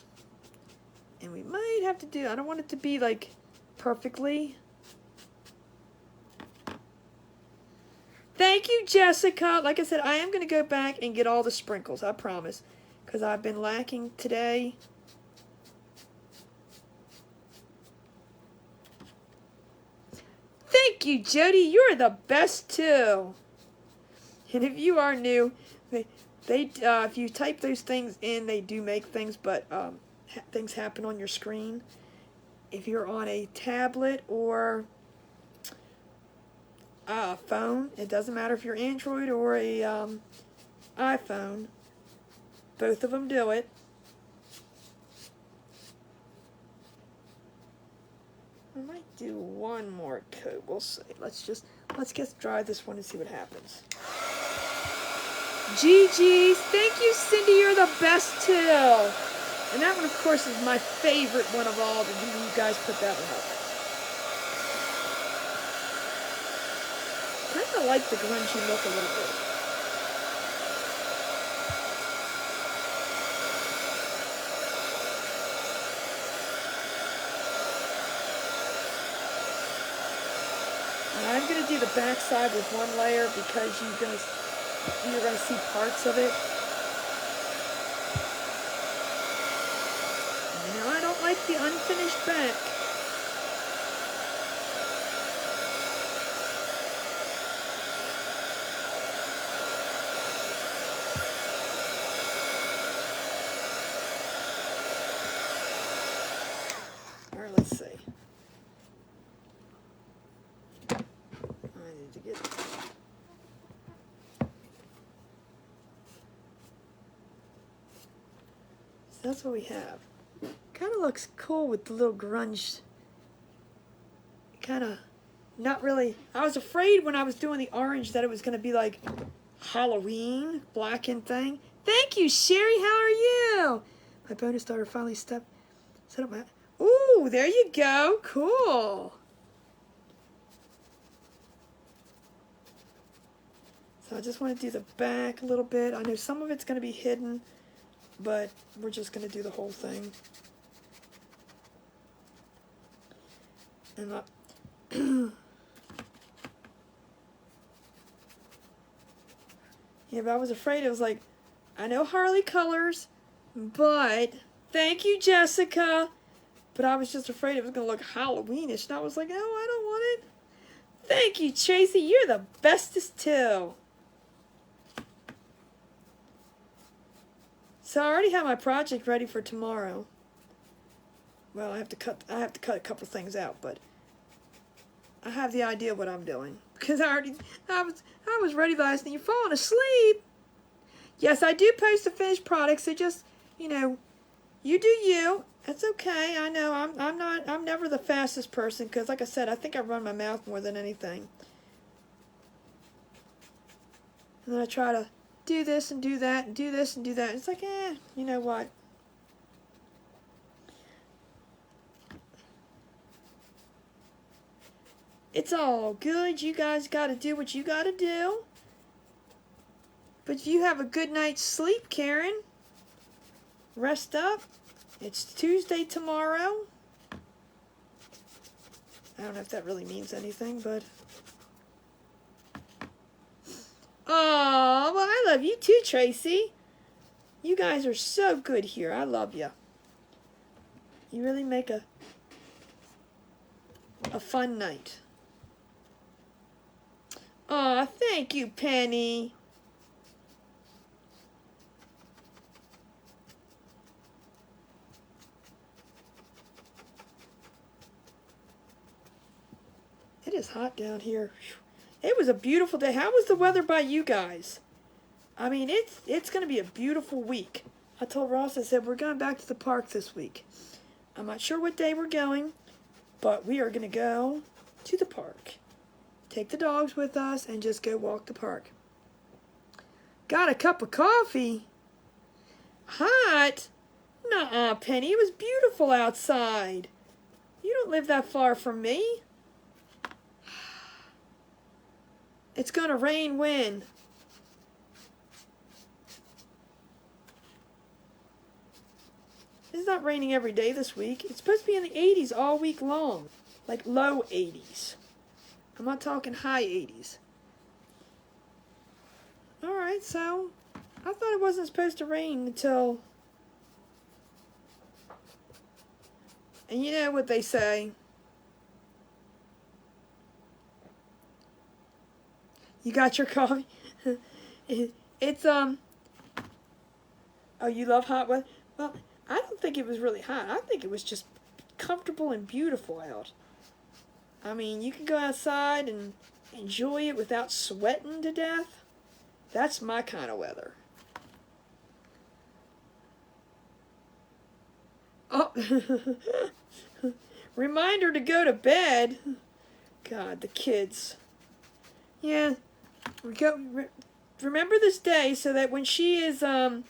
And we might have to do, I don't want it to be like perfectly. Thank you, Jessica. Like I said, I am going to go back and get all the sprinkles, I promise. Because I've been lacking today. Thank you, Jody. You're the best, too. And if you are new, if you type those things in, they do make things, but things happen on your screen. If you're on a tablet or phone, it doesn't matter if you're Android or a iPhone, both of them do it. I might do one more coat, we'll see. Let's get dry this one and see what happens. GG's, thank you, Cindy, you're the best too. And that one, of course, is my favorite one of all, you guys put that one up. I kind of like the grungy look a little bit. And I'm going to do the back side with one layer because you're going to see parts of it. Now I don't like the unfinished back. Let's see. I need to get. So that's what we have. Kind of looks cool with the little grunge. Kind of not really. I was afraid when I was doing the orange that it was going to be like Halloween blackened thing. Thank you, Sherry. How are you? My bonus starter finally set up my. Ooh, there you go. Cool. So I just want to do the back a little bit. I know some of it's going to be hidden, but we're just going to do the whole thing. And yeah, but I was afraid. It was like, I know Harley colors, but thank you, Jessica. But I was just afraid it was going to look Halloweenish. And I was like, no, I don't want it. Thank you, Tracy. You're the bestest, too. So I already have my project ready for tomorrow. Well, I have to cut a couple things out, but I have the idea of what I'm doing. Because I was ready last night. You're falling asleep. Yes, I do post the finished product, so just, you know, you do you. That's okay. I know I'm never the fastest person because, like I said, I think I run my mouth more than anything. And then I try to do this and do that and do this and do that. It's like, you know what? It's all good. You guys got to do what you got to do. But you have a good night's sleep, Karen. Rest up. It's Tuesday tomorrow. I don't know if that really means anything, but... Oh, well, I love you too, Tracy. You guys are so good here. I love you. You really make a fun night. Aw, thank you, Penny. It is hot down here. It was a beautiful day. How was the weather by you guys? I mean, it's going to be a beautiful week. I told Ross, I said, we're going back to the park this week. I'm not sure what day we're going, but we are going to go to the park. Take the dogs with us and just go walk the park. Got a cup of coffee. Hot? Nuh-uh, Penny. It was beautiful outside. You don't live that far from me. It's going to rain when? It's not raining every day this week. It's supposed to be in the 80s all week long. Like low 80s. I'm not talking high 80s. Alright, so I thought it wasn't supposed to rain until... And you know what they say. You got your coffee? It's, oh, you love hot weather? Well, I don't think it was really hot. I think it was just comfortable and beautiful out. I mean, you can go outside and enjoy it without sweating to death. That's my kind of weather. Oh, reminder to go to bed. God, the kids. Yeah, remember this day so that when she is 30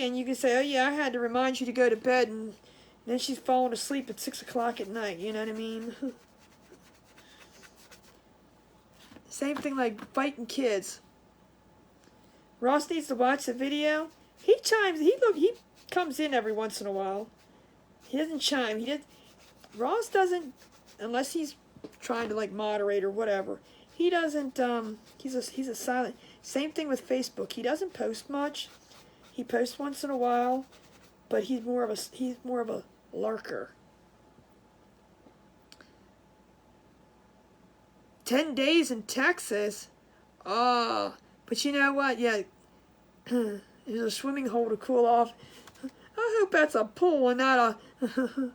and you can say, oh yeah, I had to remind you to go to bed, and then she's falling asleep at 6 o'clock at night, you know what I mean? Same thing like fighting kids. Ross needs to watch the video. He comes in every once in a while. He doesn't chime. Ross doesn't, unless he's trying to like moderate or whatever. He doesn't, he's a silent. Same thing with Facebook. He doesn't post much. He posts once in a while, but he's more of a lurker. 10 days in Texas. Oh, but you know what? Yeah, there's a swimming hole to cool off. I hope that's a pool and not a...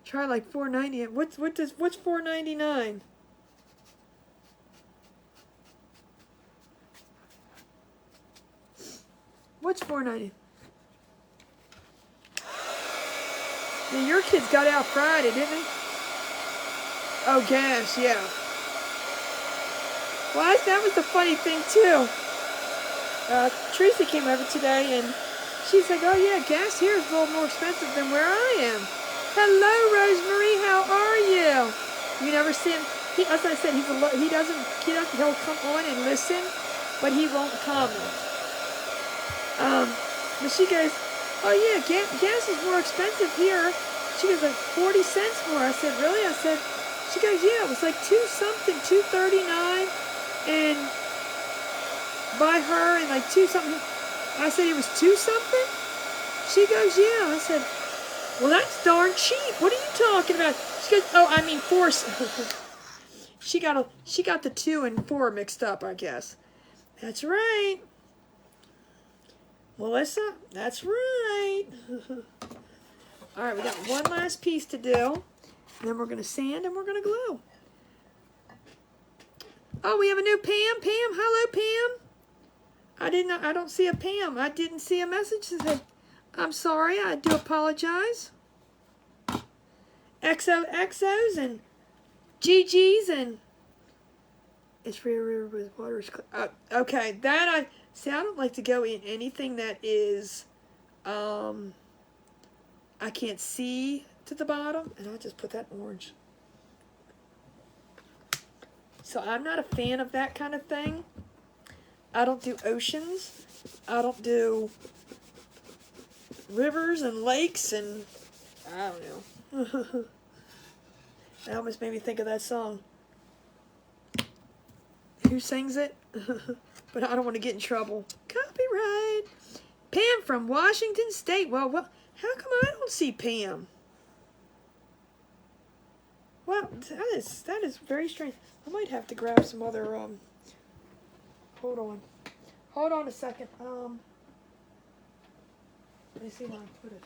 Try like $4.90. What's $4.99? What's $4.90? Yeah, your kids got out Friday, didn't they? Oh, gas, yeah. Well, that was the funny thing too. Tracy came over today and she's like, "Oh yeah, gas here is a little more expensive than where I am." Hello, Rosemary. How are you? You never see him. As I said, he'll come on and listen, but he won't comment. But she goes, "Oh yeah, gas is more expensive here." She goes, like 40 cents more. I said, "Really?" I said, she goes, "Yeah, it was like $2.39, and by her, and like $2 something." I said, "It was $2 something?" She goes, "Yeah." I said, "Well, that's darn cheap. What are you talking about?" She goes, "Oh, I mean 4." She got the 2 and 4 mixed up, I guess. That's right, Melissa. That's right. All right, we got one last piece to do. Then we're gonna sand and we're gonna glue. Oh, we have a new Pam. Pam, hello, Pam. I don't see a Pam. I didn't see a message that said, "I'm sorry, I do apologize." XOXOs and GGs and it's free river with water. Okay, I don't like to go in anything that is I can't see to the bottom, and I'll just put that orange. So I'm not a fan of that kind of thing. I don't do oceans. I don't do rivers and lakes and I don't know. That almost made me think of that song. Who sings it? But I don't want to get in trouble. Copyright. Pam from Washington State. Well, how come I don't see Pam? Well, that is very strange. I might have to grab some other hold on. Hold on a second. Let me see where I put it.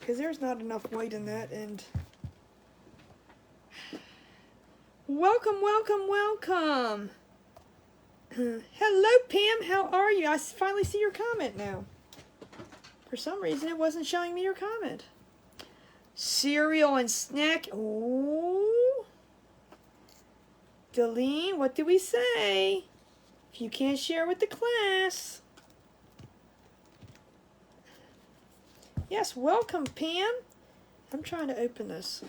Because there's not enough white in that, and welcome, welcome, welcome. Hello, Pam. How are you? I finally see your comment now. For some reason, it wasn't showing me your comment. Cereal and snack. Ooh. Deline, what do we say? If you can't share with the class. Yes, welcome, Pam. I'm trying to open this.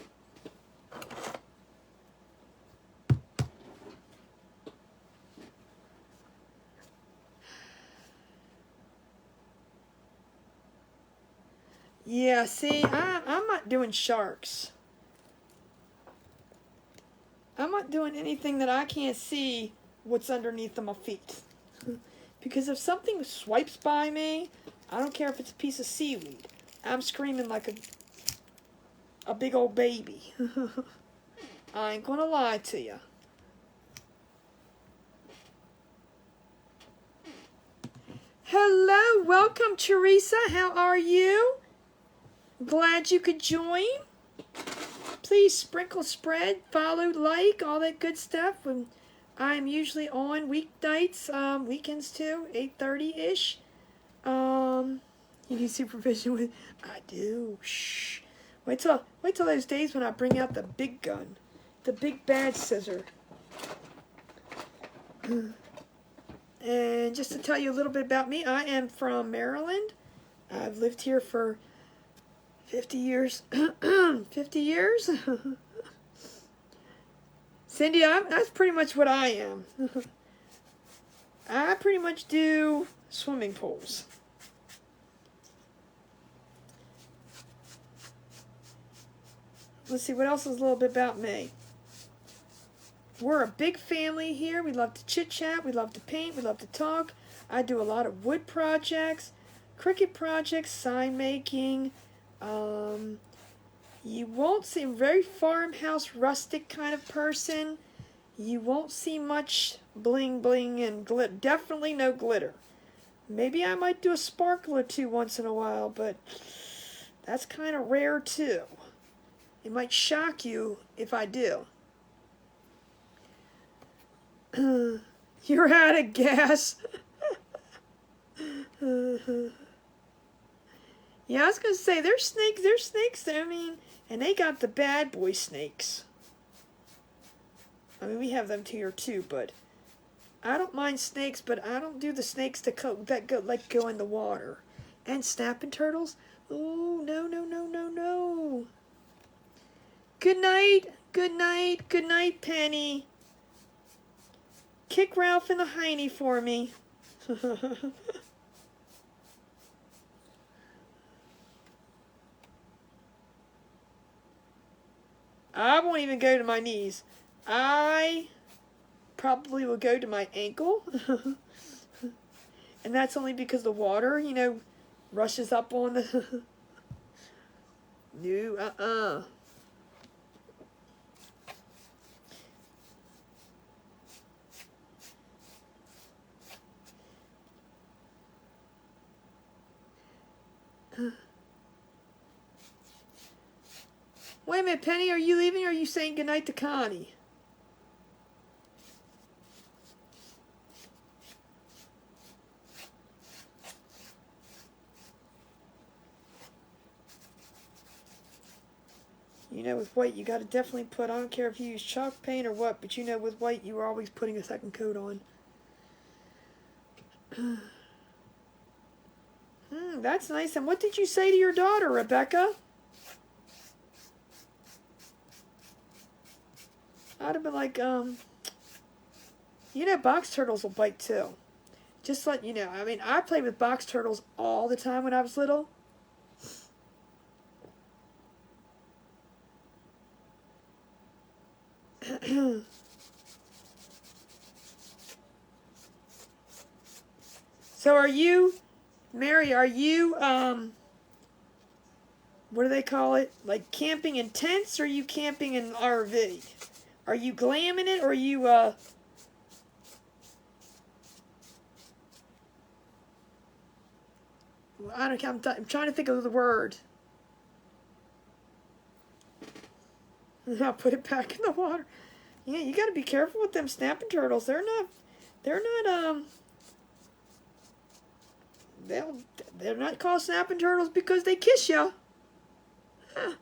Yeah, see, I'm not doing sharks. I'm not doing anything that I can't see what's underneath of my feet. Because if something swipes by me, I don't care if it's a piece of seaweed. I'm screaming like a big old baby. I ain't gonna lie to you. Hello, welcome, Teresa. How are you? Glad you could join. Please sprinkle, spread, follow, like, all that good stuff. And I'm usually on weeknights, weekends too, 8:30-ish. You need supervision with. I do. Shh. Wait till those days when I bring out the big gun, the big bad scissor. And just to tell you a little bit about me, I am from Maryland. I've lived here for 50 years. 50 years? Cindy, that's pretty much what I am. I pretty much do swimming pools. Let's see, what else is a little bit about me? We're a big family here. We love to chit-chat. We love to paint. We love to talk. I do a lot of wood projects, Cricut projects, sign making. You won't see a very farmhouse, rustic kind of person. You won't see much bling bling and glitter. Definitely no glitter. Maybe I might do a sparkle or two once in a while, but that's kind of rare too. It might shock you if I do. You're out of gas. Yeah, I was going to say, there's snakes, I mean, and they got the bad boy snakes. I mean, we have them here too, but I don't mind snakes, but I don't do the snakes that go in the water. And snapping turtles? Oh, no, no, no, no, no. Good night, good night, good night, Penny. Kick Ralph in the hiney for me. I won't even go to my knees. I probably will go to my ankle. And that's only because the water, rushes up on the... No, Wait a minute, Penny, are you leaving or are you saying goodnight to Connie? You know, with white, you got to definitely put, I don't care if you use chalk paint or what, but you know, with white, you were always putting a second coat on. That's nice. And what did you say to your daughter, Rebecca? I'd have been like, you know, box turtles will bite too. Just let you know. I mean, I played with box turtles all the time when I was little. So are you, Mary, are you, what do they call it? Like camping in tents, or are you camping in an RV? Are you glamming it, or are you, I don't know, I'm trying to think of the word. I'll put it back in the water. Yeah, you got to be careful with them snapping turtles. They're not, they're not called snapping turtles because they kiss you. Huh.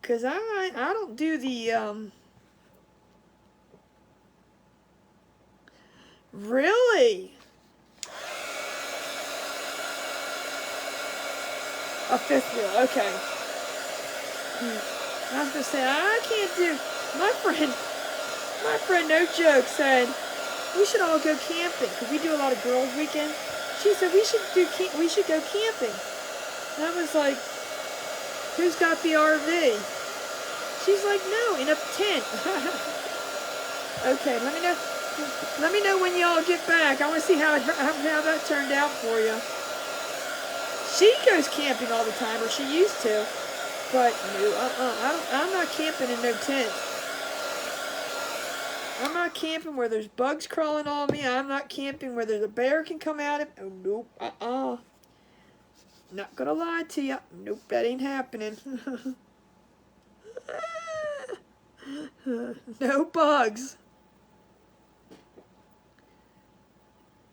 Cause I don't do the really a fifth wheel. Okay. I was gonna say I can't do. My friend, no joke, said we should all go camping because we do a lot of girls' weekend. She said we should go camping. And I was like, who's got the RV? She's like, no, in a tent. Okay, let me know. Let me know when y'all get back. I want to see how that turned out for you. She goes camping all the time, or she used to. But no, I'm not camping in no tent. I'm not camping where there's bugs crawling on me. I'm not camping where there's a bear can come out of. Oh nope, Not gonna lie to you. Nope, that ain't happening. No bugs.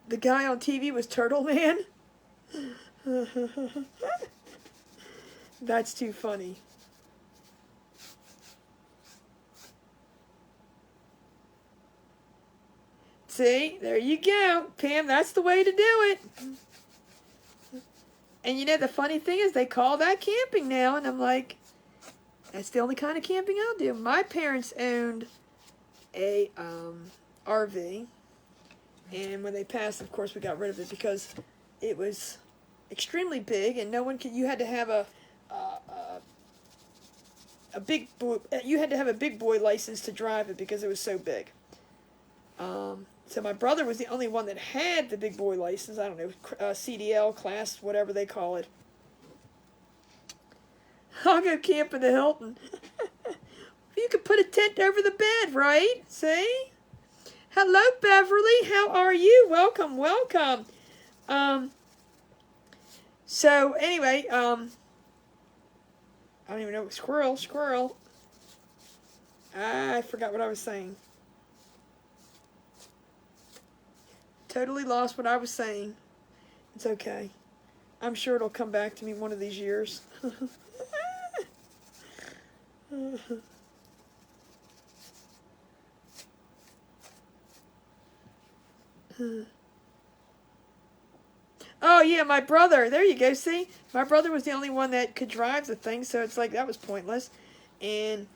The guy on TV was Turtle Man. That's too funny. See, there you go, Pam. That's the way to do it. And you know, the funny thing is they call that camping now, and I'm like, that's the only kind of camping I'll do. My parents owned a RV, and when they passed, of course, we got rid of it because it was extremely big, and no one could. You had to have a big boy. You had to have a big boy license to drive it because it was so big. So my brother was the only one that had the big boy license. I don't know, CDL class, whatever they call it. I'll go camp in the Hilton. You could put a tent over the bed, right? See? Hello, Beverly. How are you? Welcome, welcome. So anyway, I don't even know. Squirrel. I forgot what I was saying. Totally lost what I was saying. It's okay. I'm sure it'll come back to me one of these years. Oh yeah, my brother. There you go. See, my brother was the only one that could drive the thing, so it's like that was pointless. And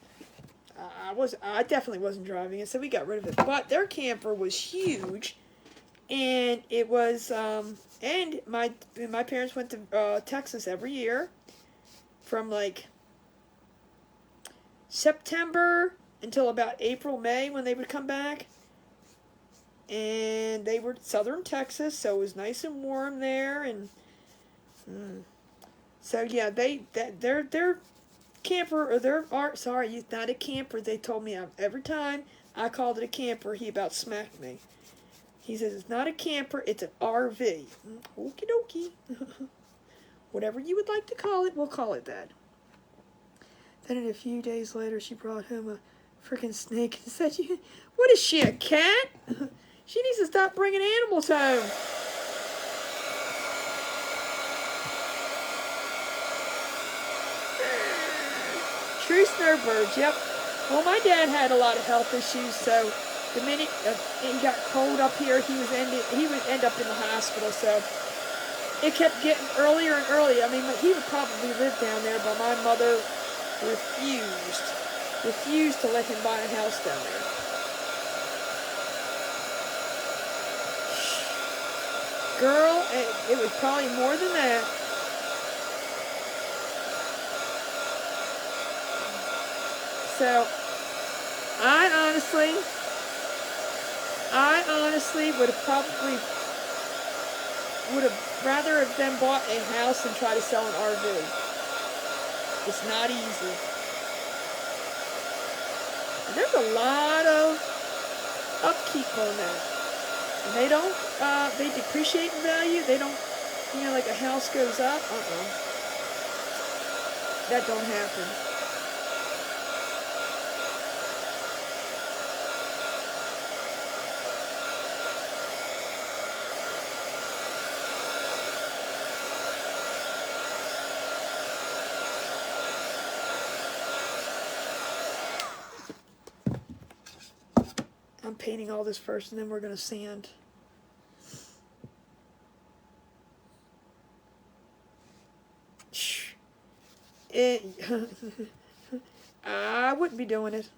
I definitely wasn't driving it, so we got rid of it. But their camper was huge. And it was, and my parents went to Texas every year from like September until about April, May when they would come back. And they were southern Texas, so it was nice and warm there. And so yeah, their camper, or their art. Sorry, it's not a camper. They told me every time I called it a camper, he about smacked me. He says, it's not a camper, it's an RV. Okie dokie. Whatever you would like to call it, we'll call it that. Then a few days later, she brought home a freaking snake and said, what is she, a cat? She needs to stop bringing animals home. True snowbirds, yep. Well, my dad had a lot of health issues, so the minute he got cold up here, he would end up in the hospital, so it kept getting earlier and earlier. I mean, he would probably live down there, but my mother refused to let him buy a house down there. Girl, it was probably more than that. So, I honestly would have rather have them bought a house than try to sell an RV. It's not easy. And there's a lot of upkeep on that. And they don't, they depreciate in value. They don't, like a house goes up. That don't happen. I'm painting all this first, and then we're going to sand. I wouldn't be doing it.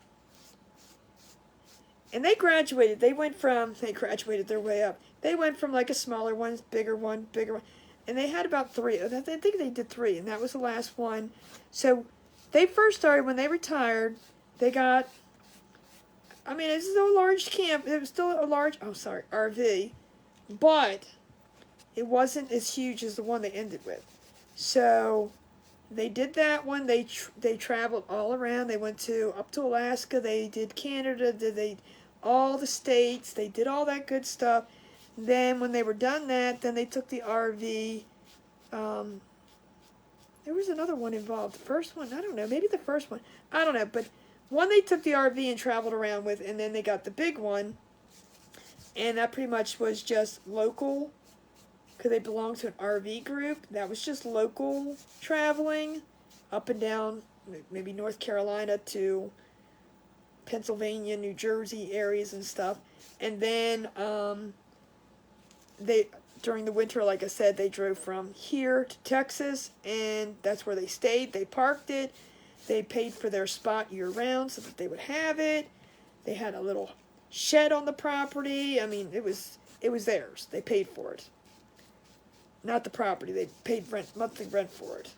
And they graduated. They graduated their way up. They went from like a smaller one, bigger one. And they had about 3. I think they did 3, and that was the last one. So they first started, when they retired, they got, it's still a large camp. It was still a large, RV. But it wasn't as huge as the one they ended with. So they did that one. They traveled all around. They went up to Alaska. They did Canada. They all the states. They did all that good stuff. Then when they were done that, then they took the RV. There was another one involved. The first one, I don't know. Maybe the first one. I don't know. But one they took the RV and traveled around with, and then they got the big one. And that pretty much was just local, because they belonged to an RV group. That was just local traveling up and down, maybe North Carolina to Pennsylvania, New Jersey areas and stuff. And then during the winter, like I said, they drove from here to Texas, and that's where they stayed. They parked it. They paid for their spot year-round so that they would have it. They had a little shed on the property. It was theirs. They paid for it. Not the property. They paid monthly rent for it.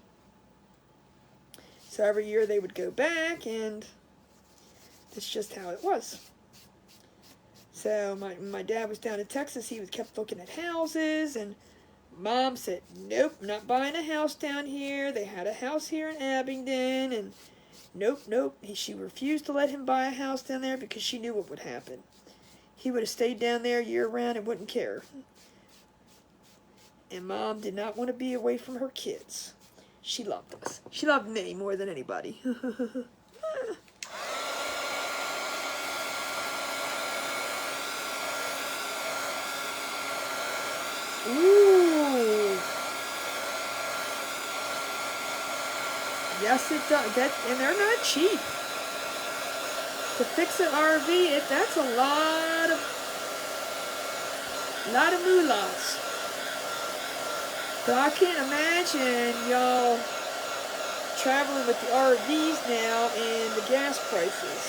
So every year they would go back, and that's just how it was. So my dad was down in Texas. He kept looking at houses, and Mom said, nope, not buying a house down here. They had a house here in Abingdon, and nope. She refused to let him buy a house down there because she knew what would happen. He would have stayed down there year-round and wouldn't care. And Mom did not want to be away from her kids. She loved us. She loved me more than anybody. Ooh. Yes, it does. And they're not cheap. To fix an RV, that's a lot of moolahs. But I can't imagine y'all traveling with the RVs now and the gas prices.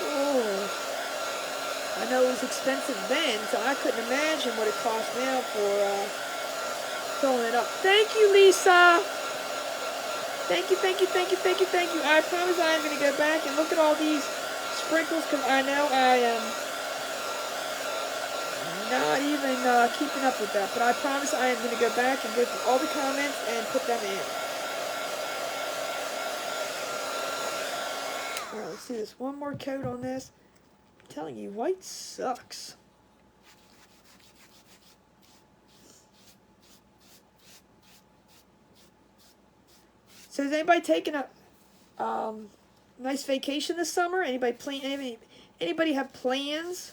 Oh. I know it was expensive then, so I couldn't imagine what it costs now for filling it up. Thank you, Lisa. Thank you. I promise I am going to go back and look at all these sprinkles, because I know I am not even keeping up with that. But I promise I am going to go back and go through all the comments and put them in. Alright, let's do this. One more coat on this. I'm telling you, white sucks. So is anybody taking a nice vacation this summer? Anybody have plans?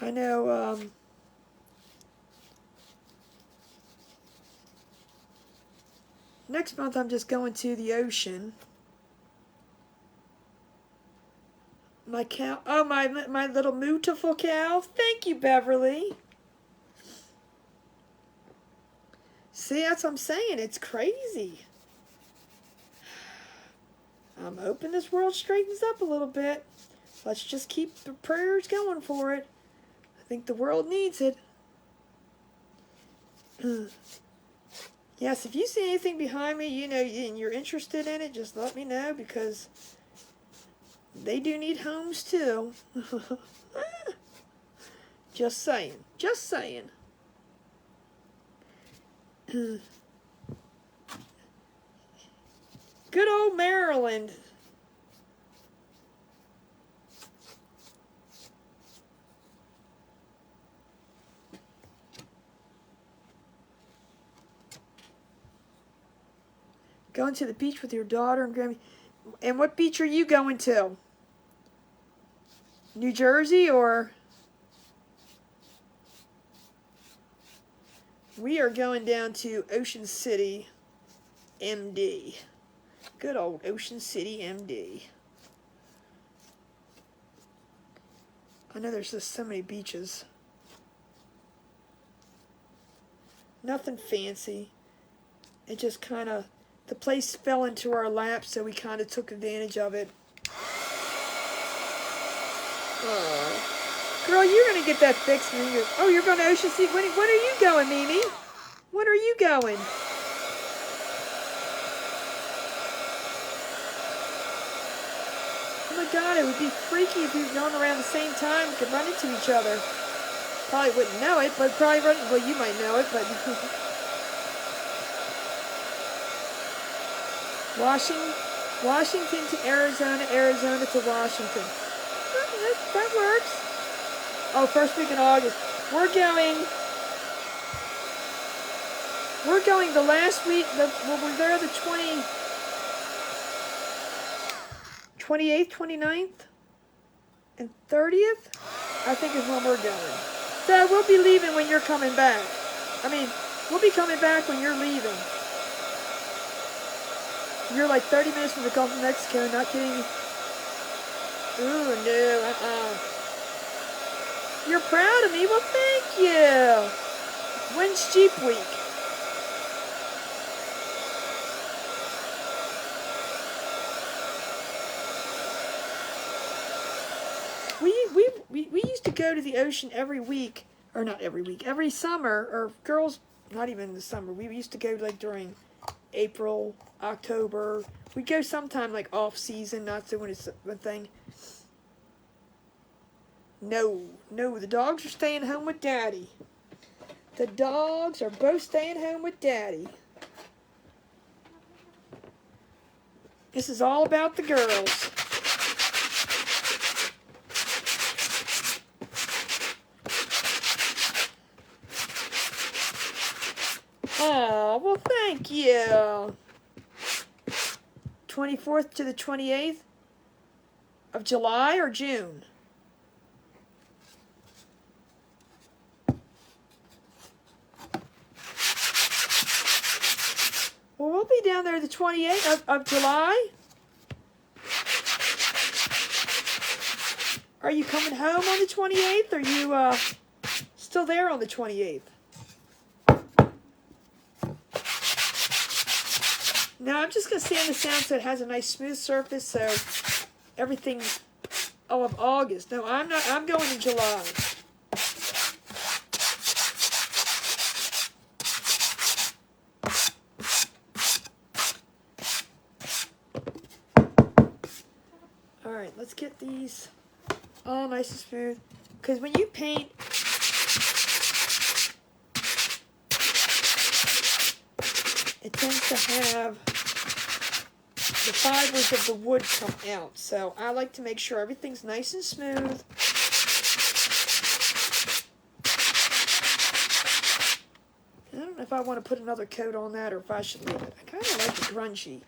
I know next month I'm just going to the ocean. My cow, oh, my little beautiful cow. Thank you, Beverly. See, that's what I'm saying. It's crazy. I'm hoping this world straightens up a little bit. Let's just keep the prayers going for it. I think the world needs it. Yes, if you see anything behind me, you know, and you're interested in it, just let me know, because they do need homes too. Just saying. Just saying. Good old Maryland. Going to the beach with your daughter and Grammy. And what beach are you going to? New Jersey or? We are going down to Ocean City, MD. Good old Ocean City, MD. I know there's just so many beaches. Nothing fancy. It just kind of, the place fell into our lap, so we kind of took advantage of it. Girl, you're going to get that fixed. Oh, you're going to Ocean City. When are you going, Mimi? When are you going? Oh my God, it would be freaky if we were going around the same time. We could run into each other. Probably wouldn't know it, but probably run. Well, you might know it, but Washington to Arizona, Arizona to Washington. That works. Oh, first week in August. We're going the last week. We're there the 28th, 29th, and 30th, I think is when we're going. So we'll be leaving when you're coming back. I mean, we'll be coming back when you're leaving. You're like 30 minutes from the Gulf of Mexico, not kidding me. Ooh, no, You're proud of me? Well, thank you. When's Jeep Week? We used to go to the ocean every week, or not every week, every summer, or girls, not even in the summer. We used to go like during April, October. We'd go sometime like off season, not so when it's a thing. No, the dogs are staying home with Daddy. The dogs are both staying home with Daddy. This is all about the girls. Oh, well, thank you. 24th to the 28th of July or June? Well, we'll be down there the 28th of July. Are you coming home on the 28th? Or are you still there on the 28th? No, I'm just going to sand this down so it has a nice smooth surface, so everything, of August. No, I'm not, I'm going in July. Alright, let's get these all nice and smooth. Because when you paint, it tends to have the fibers of the wood come out. So I like to make sure everything's nice and smooth. I don't know if I want to put another coat on that or if I should leave it. I kind of like it grungy.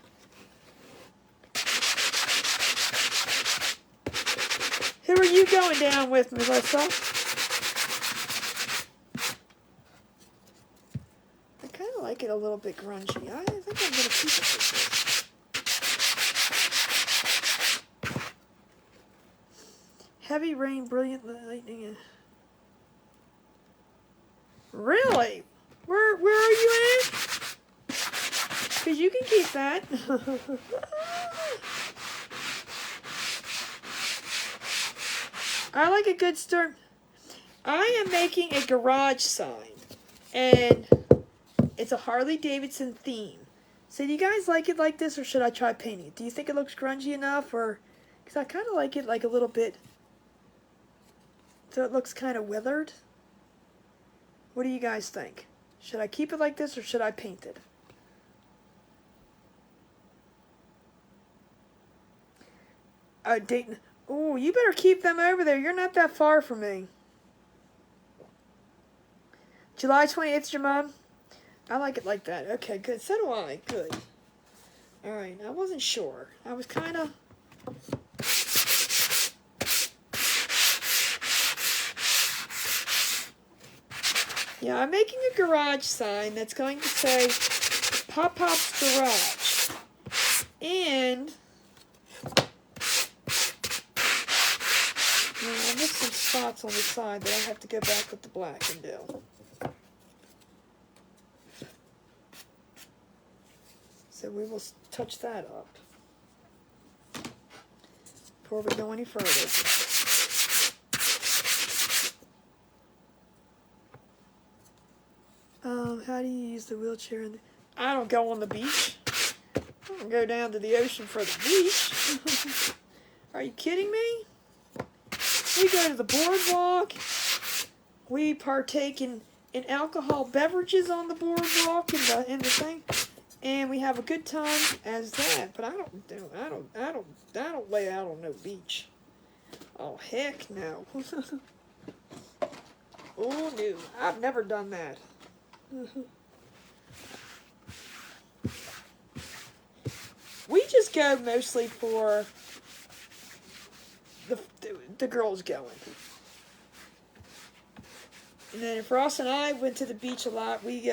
Who are you going down with, Melissa? I kind of like it a little bit grungy. I think I'm going to keep it like this. Heavy rain, brilliant lightning. Really? Where are you at? Because you can keep that. I like a good start. I am making a garage sign. And it's a Harley Davidson theme. So do you guys like it like this or should I try painting it? Do you think it looks grungy enough? Or because I kind of like it like a little bit. So it looks kind of withered. What do you guys think? Should I keep it like this or should I paint it? Dayton. Oh, you better keep them over there. You're not that far from me. July 28th is your mom? I like it like that. Okay, good. So do I. Good. All right. I wasn't sure. I was kind of... Yeah, I'm making a garage sign that's going to say Pop Pop's Garage. And I missed some spots on the side that I have to go back with the black and do. So we will touch that up before we go any further. How do you use the wheelchair? I don't go on the beach. I don't go down to the ocean for the beach. Are you kidding me? We go to the boardwalk. We partake in alcohol beverages on the boardwalk in the thing, and we have a good time as that. But I don't lay out on no beach. Oh heck no. Oh no, I've never done that. We just go mostly for the girls going. And then if Ross and I went to the beach a lot, we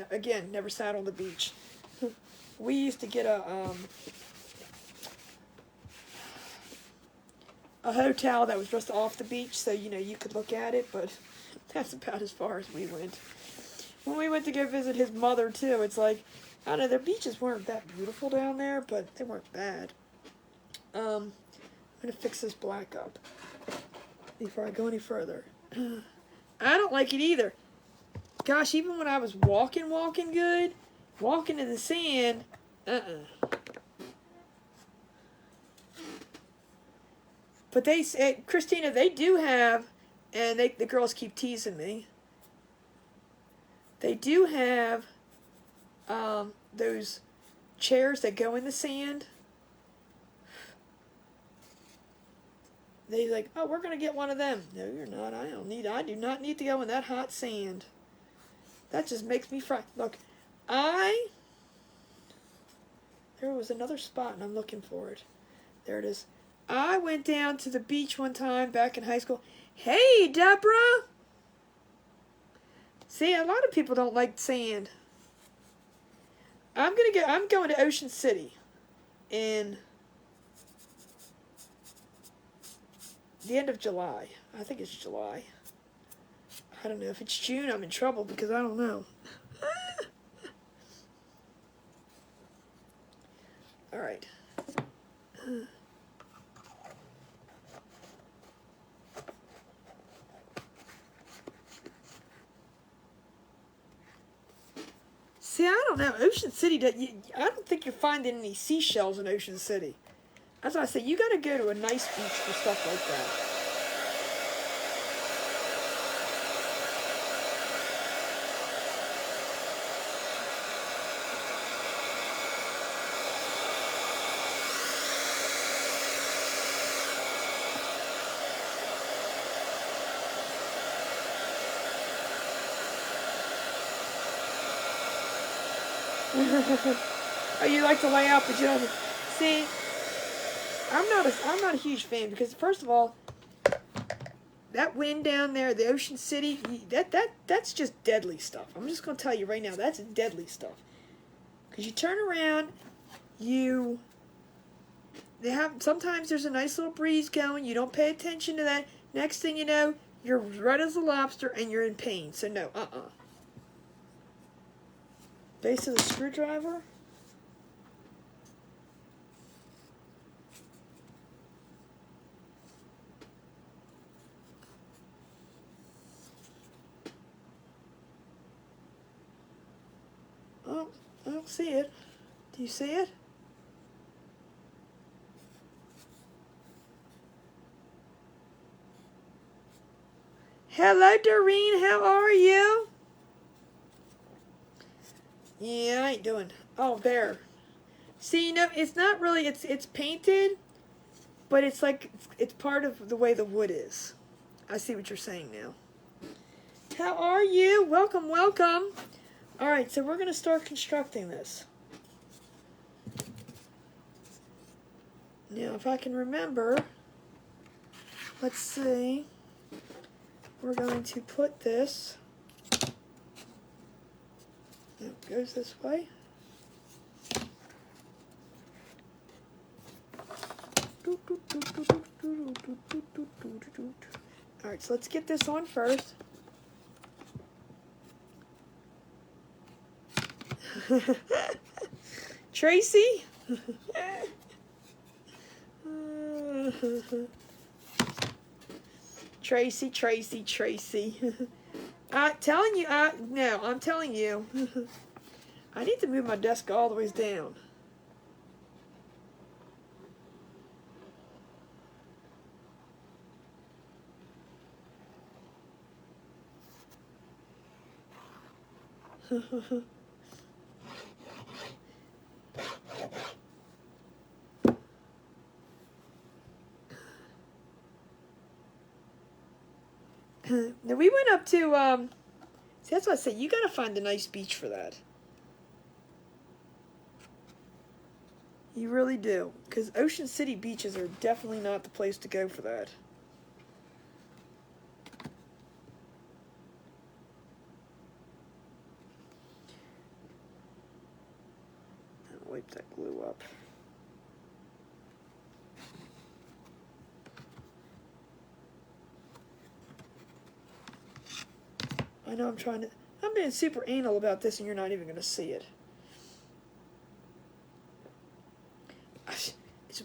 again never sat on the beach. We used to get a hotel that was just off the beach, so you could look at it, but that's about as far as we went. When we went to go visit his mother too, it's like, I don't know, their beaches weren't that beautiful down there, but they weren't bad. I'm gonna fix this black up before I go any further. I don't like it either. Gosh, even when I was walking good, walking in the sand, But they say, Christina, they do have, and the girls keep teasing me. They do have those chairs that go in the sand. They're like, oh, we're going to get one of them. No, you're not. I do not need to go in that hot sand. That just makes me frightened. Look, there was another spot and I'm looking for it. There it is. I went down to the beach one time back in high school. Hey, Deborah! See, a lot of people don't like sand. I'm going to Ocean City in the end of July. I think it's July. I don't know. If it's June, I'm in trouble because I don't know. All right. See, I don't know. Ocean City, I don't think you're finding any seashells in Ocean City. That's why I say you got to go to a nice beach for stuff like that. Oh, you like to lay out, but you don't. See, I'm not a huge fan because first of all, that wind down there, the Ocean City, that's just deadly stuff. I'm just gonna tell you right now, that's deadly stuff. Because you turn around, sometimes there's a nice little breeze going. You don't pay attention to that. Next thing you know, you're red as a lobster and you're in pain. So no, Base of the screwdriver. Oh, I don't see it. Do you see it? Hello, Doreen. How are you? Yeah, I ain't doing. Oh, there. See, you know, it's not really. It's painted, but it's like it's part of the way the wood is. I see what you're saying now. How are you? Welcome, welcome. All right, so we're gonna start constructing this. Now, if I can remember, let's see. We're going to put this. It goes this way. All right, so let's get this on first. Tracy? Tracy. I'm telling you, no, I'm telling you. I need to move my desk all the way down. Now we went up to, see, that's what I said, you gotta find a nice beach for that. You really do, because Ocean City beaches are definitely not the place to go for that. I'll wipe that glue up. I know I'm being super anal about this and you're not even going to see it.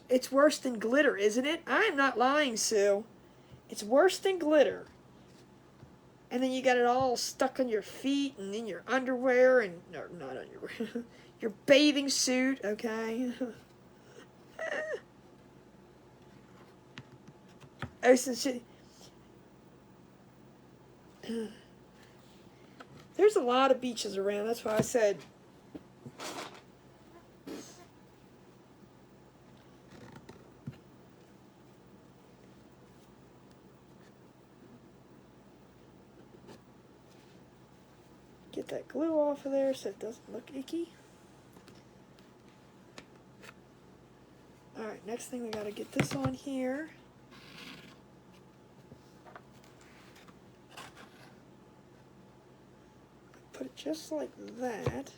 It's worse than glitter, isn't it? I am not lying, Sue. It's worse than glitter. And then you got it all stuck on your feet and in your underwear and, no, not underwear, your bathing suit, okay? Ocean City. There's a lot of beaches around, that's why I said. Get that glue off of there so it doesn't look icky. Alright, next thing we gotta get this on here. Put it just like that.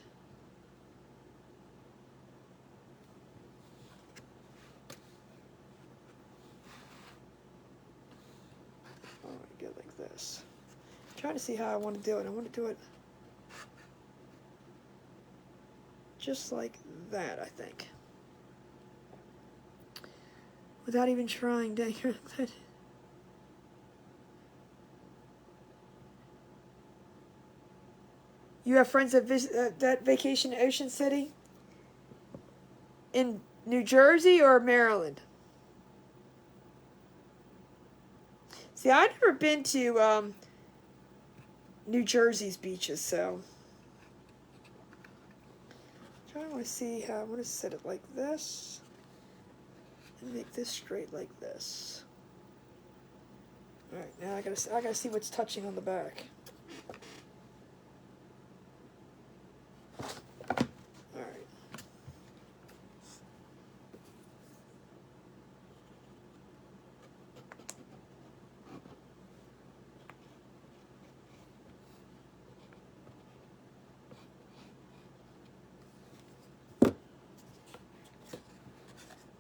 Oh, I get like this. I'm trying to see how I want to do it. I want to do it just like that, I think. Without even trying down here. You have friends that vacation to Ocean City? In New Jersey or Maryland? See, I've never been to New Jersey's beaches, so I'm trying to see how I want to set it like this and make this straight like this. All right, now I gotta see what's touching on the back.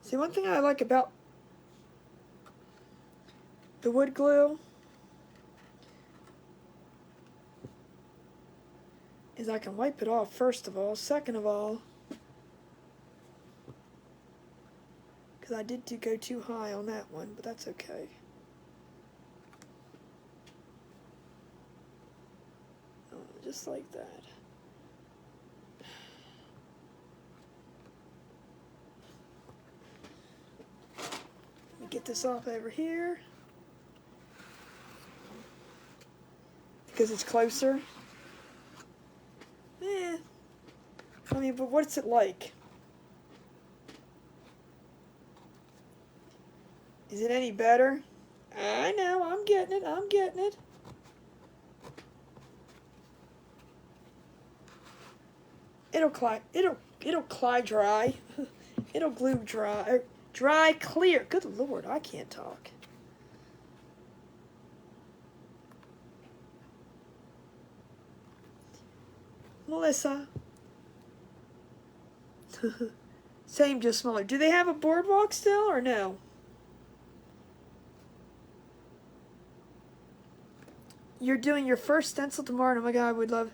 See, one thing I like about the wood glue is I can wipe it off first of all. Second of all, because I did go too high on that one, but that's okay. Just like that. Let me get this off over here because it's closer. I mean, but what's it like? Is it any better? I know, I'm getting it, I'm getting it. It'll cly dry. It'll glue dry. Dry clear. Good Lord, I can't talk. Melissa. Same, just smaller. Do they have a boardwalk still or no? You're doing your first stencil tomorrow. Oh my God, I would love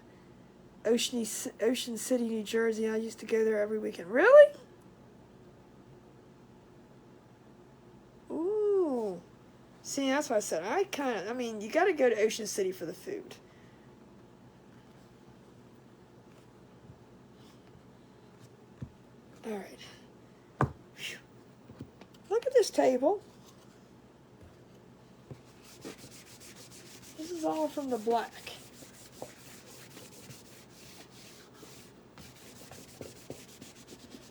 Ocean City, New Jersey. I used to go there every weekend. Really? Ooh. See, that's what I said. I mean, you got to go to Ocean City for the food. All right. Whew. Look at this table. This is all from the black.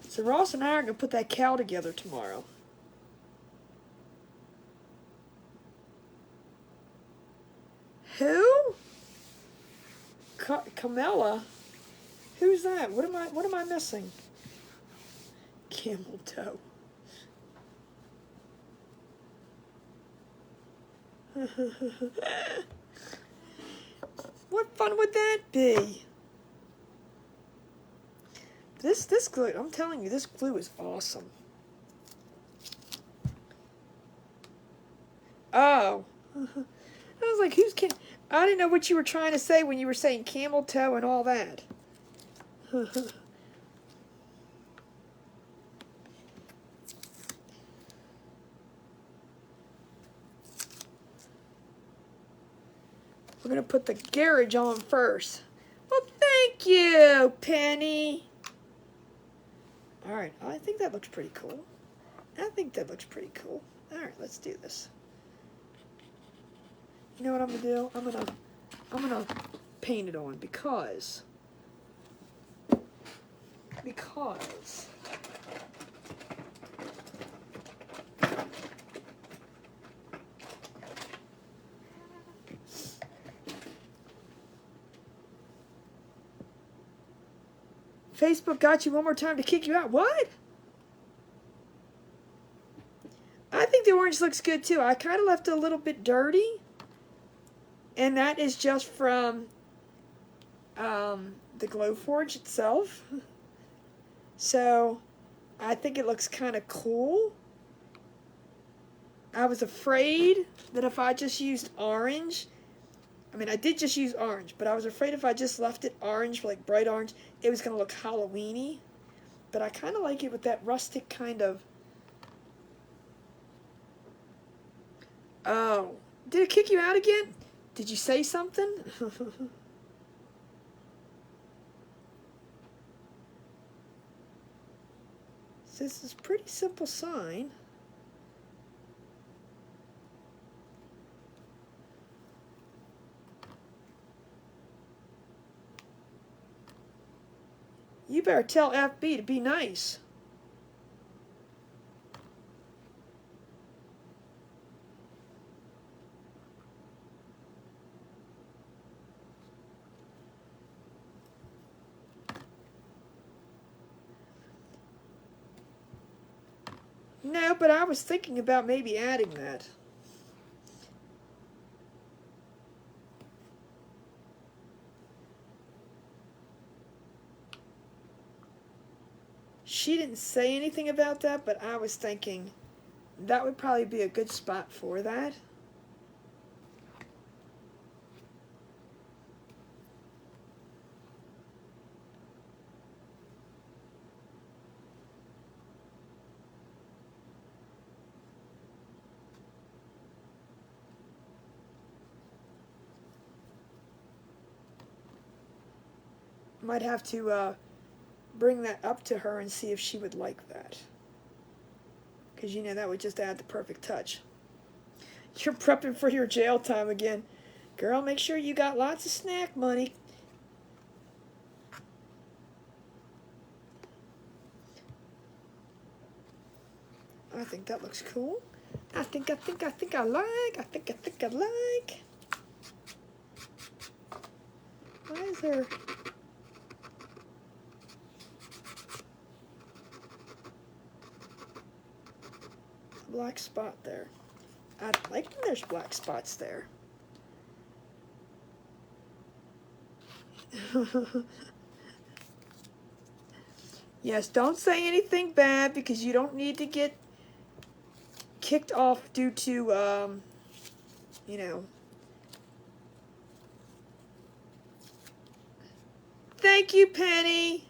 So Ross and I are going to put that cow together tomorrow. Who? Camilla? Who's that? What am I missing? Camel toe. What fun would that be? This glue, I'm telling you, this glue is awesome. Oh. I was like, I didn't know what you were trying to say when you were saying camel toe and all that. We're going to put the garage on first. Well, thank you, Penny. All right, I think that looks pretty cool. All right, let's do this. You know what I'm going to do? I'm gonna paint it on because Facebook got you one more time to kick you out. What? I think the orange looks good too. I kind of left it a little bit dirty. And that is just from the Glowforge itself. So I think it looks kind of cool. I was afraid that if I just used orange, I mean, I did just use orange, but I was afraid if I just left it orange, like bright orange, it was going to look Halloween-y. But I kind of like it with that rustic kind of... Oh. Did it kick you out again? Did you say something? So this is a pretty simple sign. You better tell FB to be nice. No, but I was thinking about maybe adding that. she didn't say anything about that, but I was thinking that would probably be a good spot for that. Might have to bring that up to her and see if she would like that. Because, you know, that would just add the perfect touch. You're prepping for your jail time again. Girl, make sure you got lots of snack money. I think that looks cool. I think I like. Why is there... a black spot there? I don't like when there's black spots there. Yes, don't say anything bad because you don't need to get kicked off due to, you know. Thank you, Penny.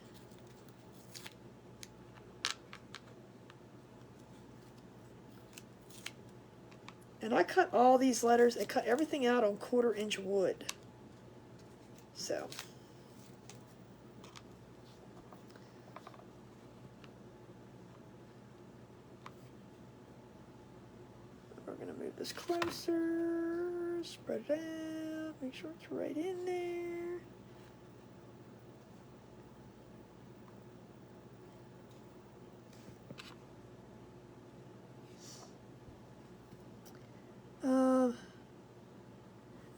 And I cut all these letters. I cut everything out on 1/4-inch wood. So. We're going to move this closer. Spread it out. Make sure it's right in there.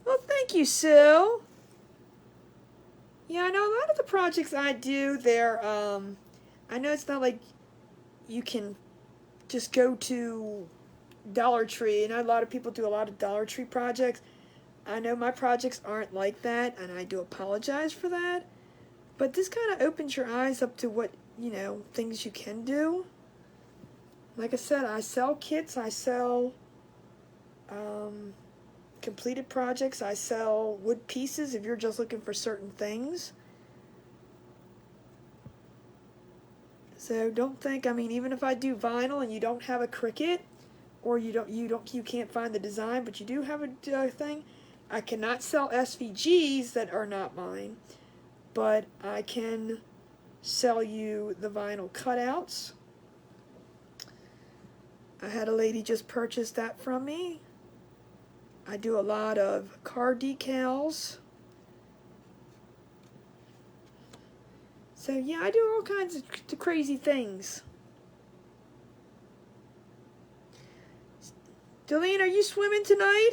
Well, thank you, Sue. Yeah, I know a lot of the projects I do, they're, I know it's not like you can just go to Dollar Tree. And a lot of people do a lot of Dollar Tree projects. I know my projects aren't like that, and I do apologize for that. But this kind of opens your eyes up to what, you know, things you can do. Like I said, I sell kits, I sell completed projects, I sell wood pieces if you're just looking for certain things. So don't think, I mean, even if I do vinyl and you don't have a Cricut, or you can't find the design, but you do have a thing, I cannot sell SVGs that are not mine, but I can sell you the vinyl cutouts. I had a lady just purchase that from me. I do a lot of car decals. So yeah, I do all kinds of crazy things. Delene, are you swimming tonight?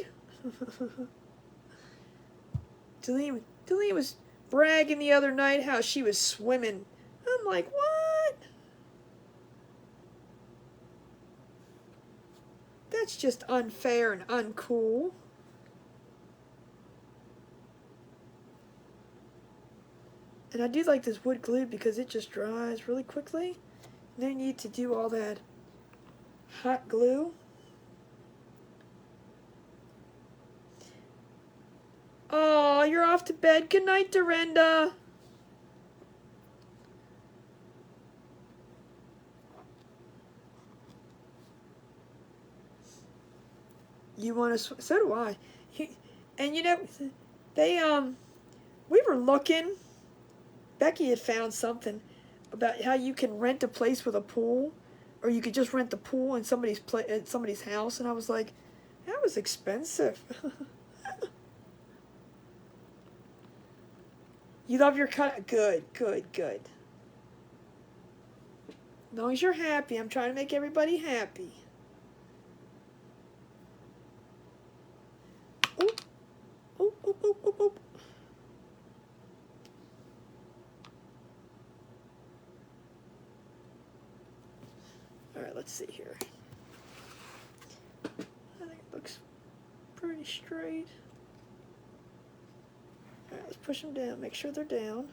Delene was bragging the other night how she was swimming. I'm like, what? That's just unfair and uncool. And I do like this wood glue because it just dries really quickly. No need to do all that hot glue. Oh, you're off to bed. Good night, Dorinda. You want to? So do I. And you know, we were looking. Becky had found something about how you can rent a place with a pool, or you could just rent the pool in somebody's house, and I was like, that was expensive. You love your cut? Good, good, good. As long as you're happy, I'm trying to make everybody happy. Oop, oop, oop, oop, oop, oop. All right, let's see here. I think it looks pretty straight. All right, let's push them down. Make sure they're down.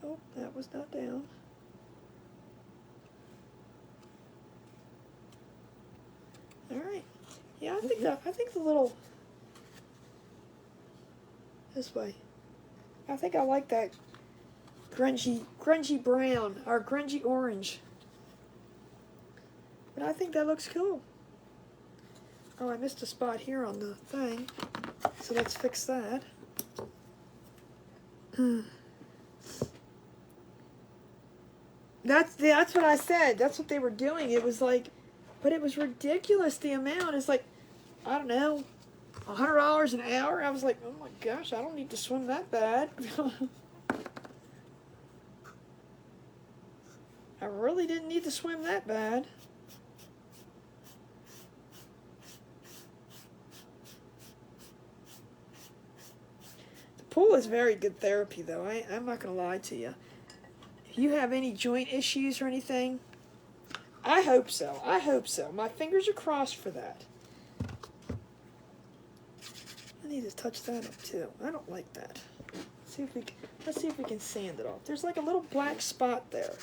Oh. that was not down. All right. Yeah, I think the little this way. I think I like that grungy brown or grungy orange. But I think that looks cool. Oh, I missed a spot here on the thing. So let's fix that. That's what I said. That's what they were doing. It was like, but it was ridiculous. The amount is like, I don't know, $100 an hour. I was like, oh my gosh, I don't need to swim that bad. I really didn't need to swim that bad. The pool is very good therapy, though. I'm not going to lie to you. If you have any joint issues or anything, I hope so. I hope so. My fingers are crossed for that. I need to touch that up, too. I don't like that. Let's see if we can sand it off. There's like a little black spot there.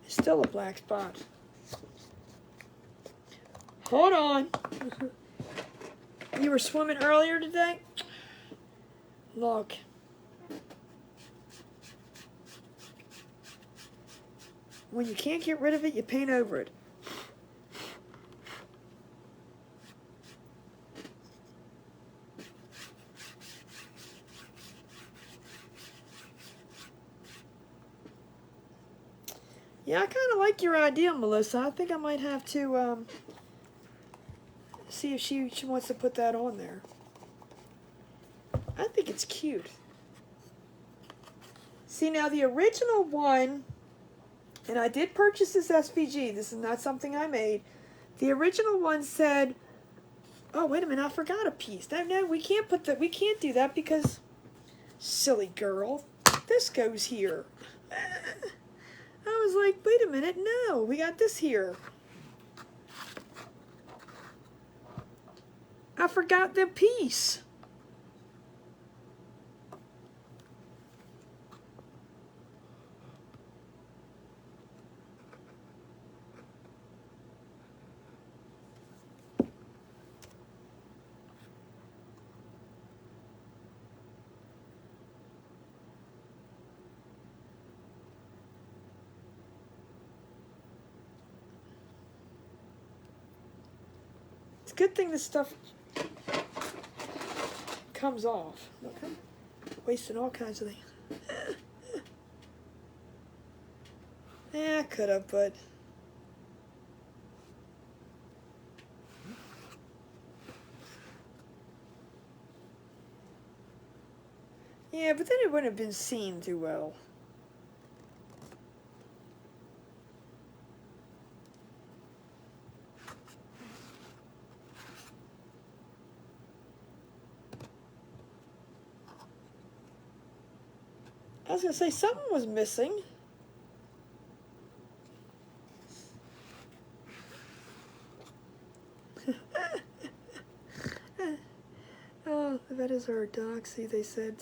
Still a black spot. Hold on. You were swimming earlier today? Look. When you can't get rid of it, you paint over it. Yeah, I kind of like your idea, Melissa. I think I might have to see if she wants to put that on there. I think it's cute. See, now the original one, and I did purchase this SVG. This is not something I made. The original one said, oh, wait a minute, I forgot a piece. No, we can't do that because, silly girl, this goes here. I was like, wait a minute, no, we got this here. I forgot the piece. It's a good thing this stuff comes off. Look, I'm wasting all kinds of things. Yeah, I could have, but yeah, but then it wouldn't have been seen too well. I was going to say, something was missing. Oh, that is our doxy, they said.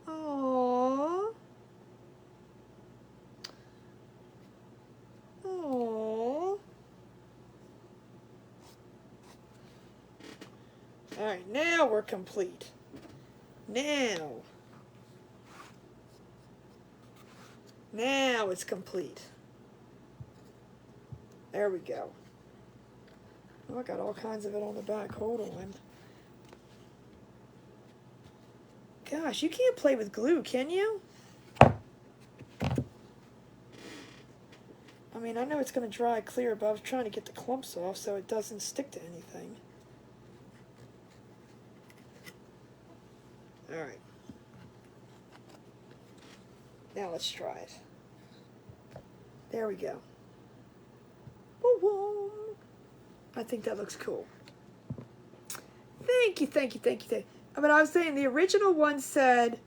Aww. Aww. Alright, now we're complete. Now it's complete. There we go. Oh, I got all kinds of it on the back. Hold on. Gosh, you can't play with glue, can you? I mean, I know it's going to dry clear, but I was trying to get the clumps off so it doesn't stick to anything. Alright. Now let's try it. There we go. Woo-woo. I think that looks cool. thank you, thank you, thank you, thank you. But I was saying the original one said,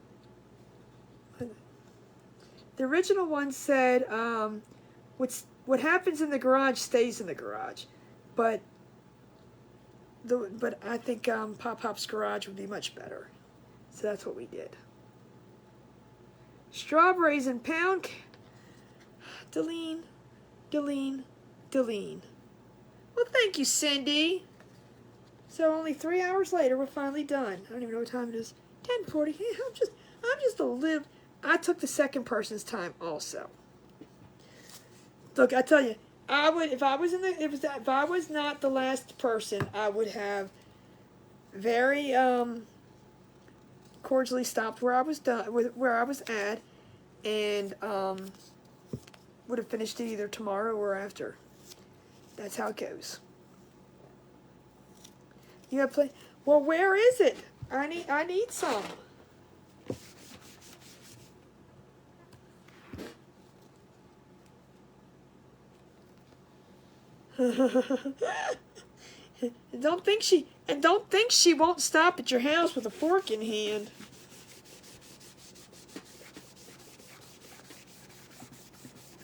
what happens in the garage stays in the garage, but I think Pop Pop's garage would be much better, so that's what we did. Strawberries and pound. Deline. Well, thank you, Cindy. So only 3 hours later, we're finally done. I don't even know what time it is. 10:40. Hey, I'm just a little. I took the second person's time also. Look, I tell you, I would if I was not the last person, I would have very cordially stopped where I was at, and would have finished it either tomorrow or after. That's how it goes. You have play. Well, where is it? I need some. Don't think she won't stop at your house with a fork in hand.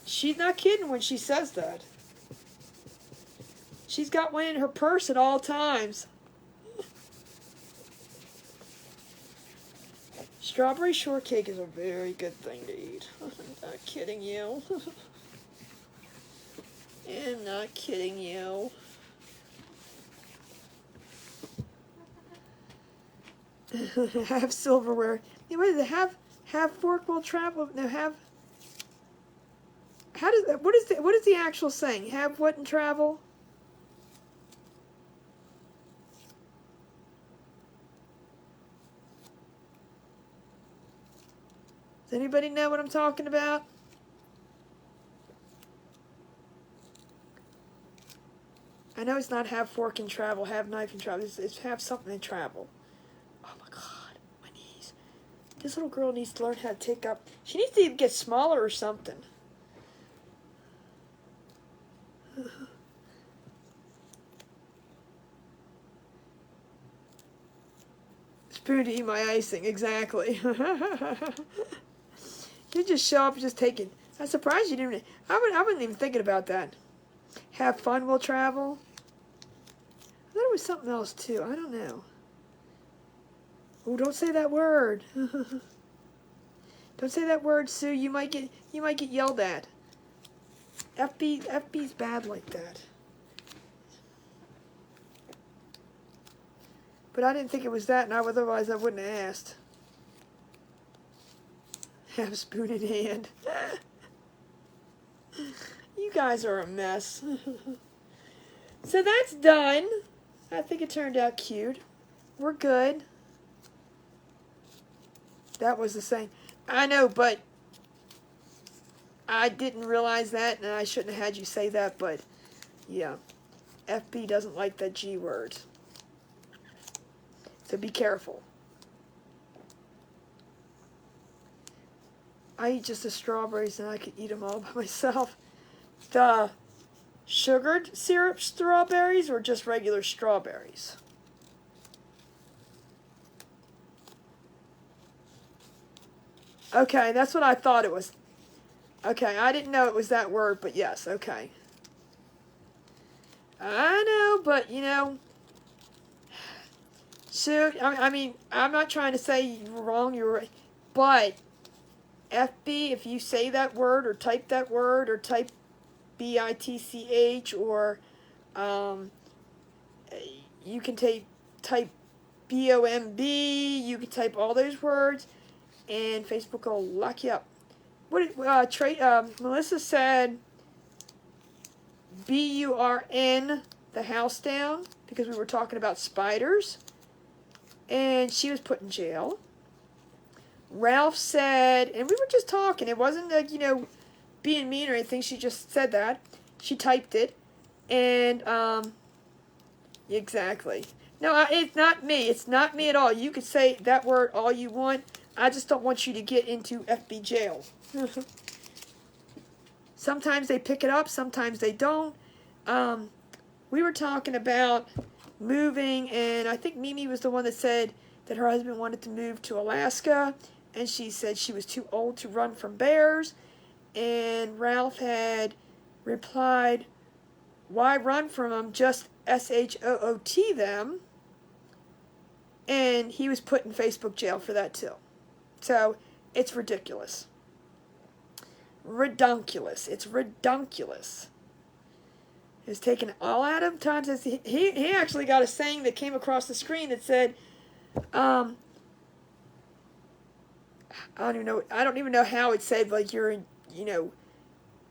She's not kidding when she says that. She's got one in her purse at all times. Strawberry shortcake is a very good thing to eat. I'm not kidding you. I'm not kidding you. Have silverware. What is it? Have fork will travel. No, have. How does that? What is the actual saying? Have what and travel? Does anybody know what I'm talking about? I know it's not have fork and travel, have knife and travel. It's have something and travel. Oh my God, my knees. This little girl needs to learn how to take up. She needs to even get smaller or something. Spoon to eat my icing, exactly. You just show up and just take it. I'm surprised you didn't. I wasn't even thinking about that. Have fun will travel. I thought it was something else too. I don't know. Oh, don't say that word. Don't say that word, Sue. You might get yelled at. FB's bad like that. But I didn't think it was that, and otherwise I wouldn't have asked. Have a spoon in hand. You guys are a mess. So that's done. I think it turned out cute. We're good. That was the same. I know, but I didn't realize that, and I shouldn't have had you say that, but yeah. FB doesn't like that G word. So be careful. I eat just the strawberries and I could eat them all by myself. The sugared syrup strawberries or just regular strawberries? Okay, that's what I thought it was. Okay, I didn't know it was that word, but yes, okay. I know, but you know, so, I mean, I'm not trying to say you're wrong, you're right, but FB, if you say that word or type that word or type BITCH or you can type BOMB, you can type all those words and Facebook will lock you up. What Melissa said BURN, the house down, because we were talking about spiders. And she was put in jail. Ralph said, and we were just talking, it wasn't like, you know, being mean or anything, she just said that. She typed it. And, exactly. No, it's not me. It's not me at all. You could say that word all you want. I just don't want you to get into FB jail. Sometimes they pick it up, sometimes they don't. We were talking about moving, and I think Mimi was the one that said that her husband wanted to move to Alaska, and she said she was too old to run from bears, and Ralph had replied, why run from them, just SHOOT them, and he was put in Facebook jail for that too. So, it's ridiculous. Redunculous. It's redunculous. It's taken all out of times. He actually got a saying that came across the screen that said, I don't even know how it said, like, you're, you know,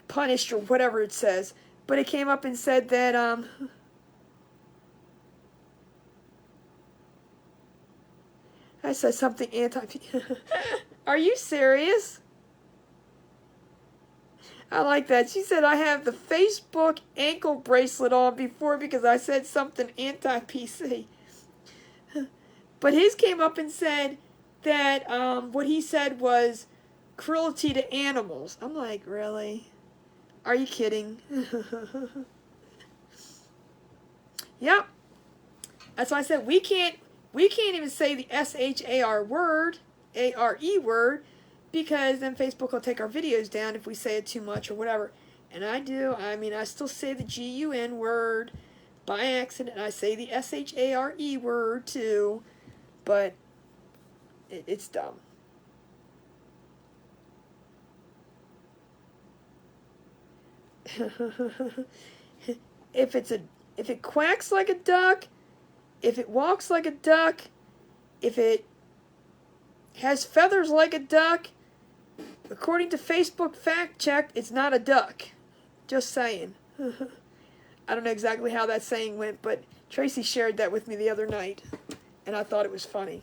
punished or whatever it says. But it came up and said that, I said something Are you serious? I like that. She said, I have the Facebook ankle bracelet on before because I said something anti-PC. But his came up and said that what he said was cruelty to animals. I'm like, really? Are you kidding? Yep. That's why I said we can't even say the SHAR word, ARE word, because then Facebook will take our videos down if we say it too much or whatever. And I do. I mean, I still say the GUN word by accident. I say the SHARE word too, but it's dumb. If it quacks like a duck, if it walks like a duck, if it has feathers like a duck, according to Facebook fact check, it's not a duck. Just saying. I don't know exactly how that saying went, but Tracy shared that with me the other night, and I thought it was funny.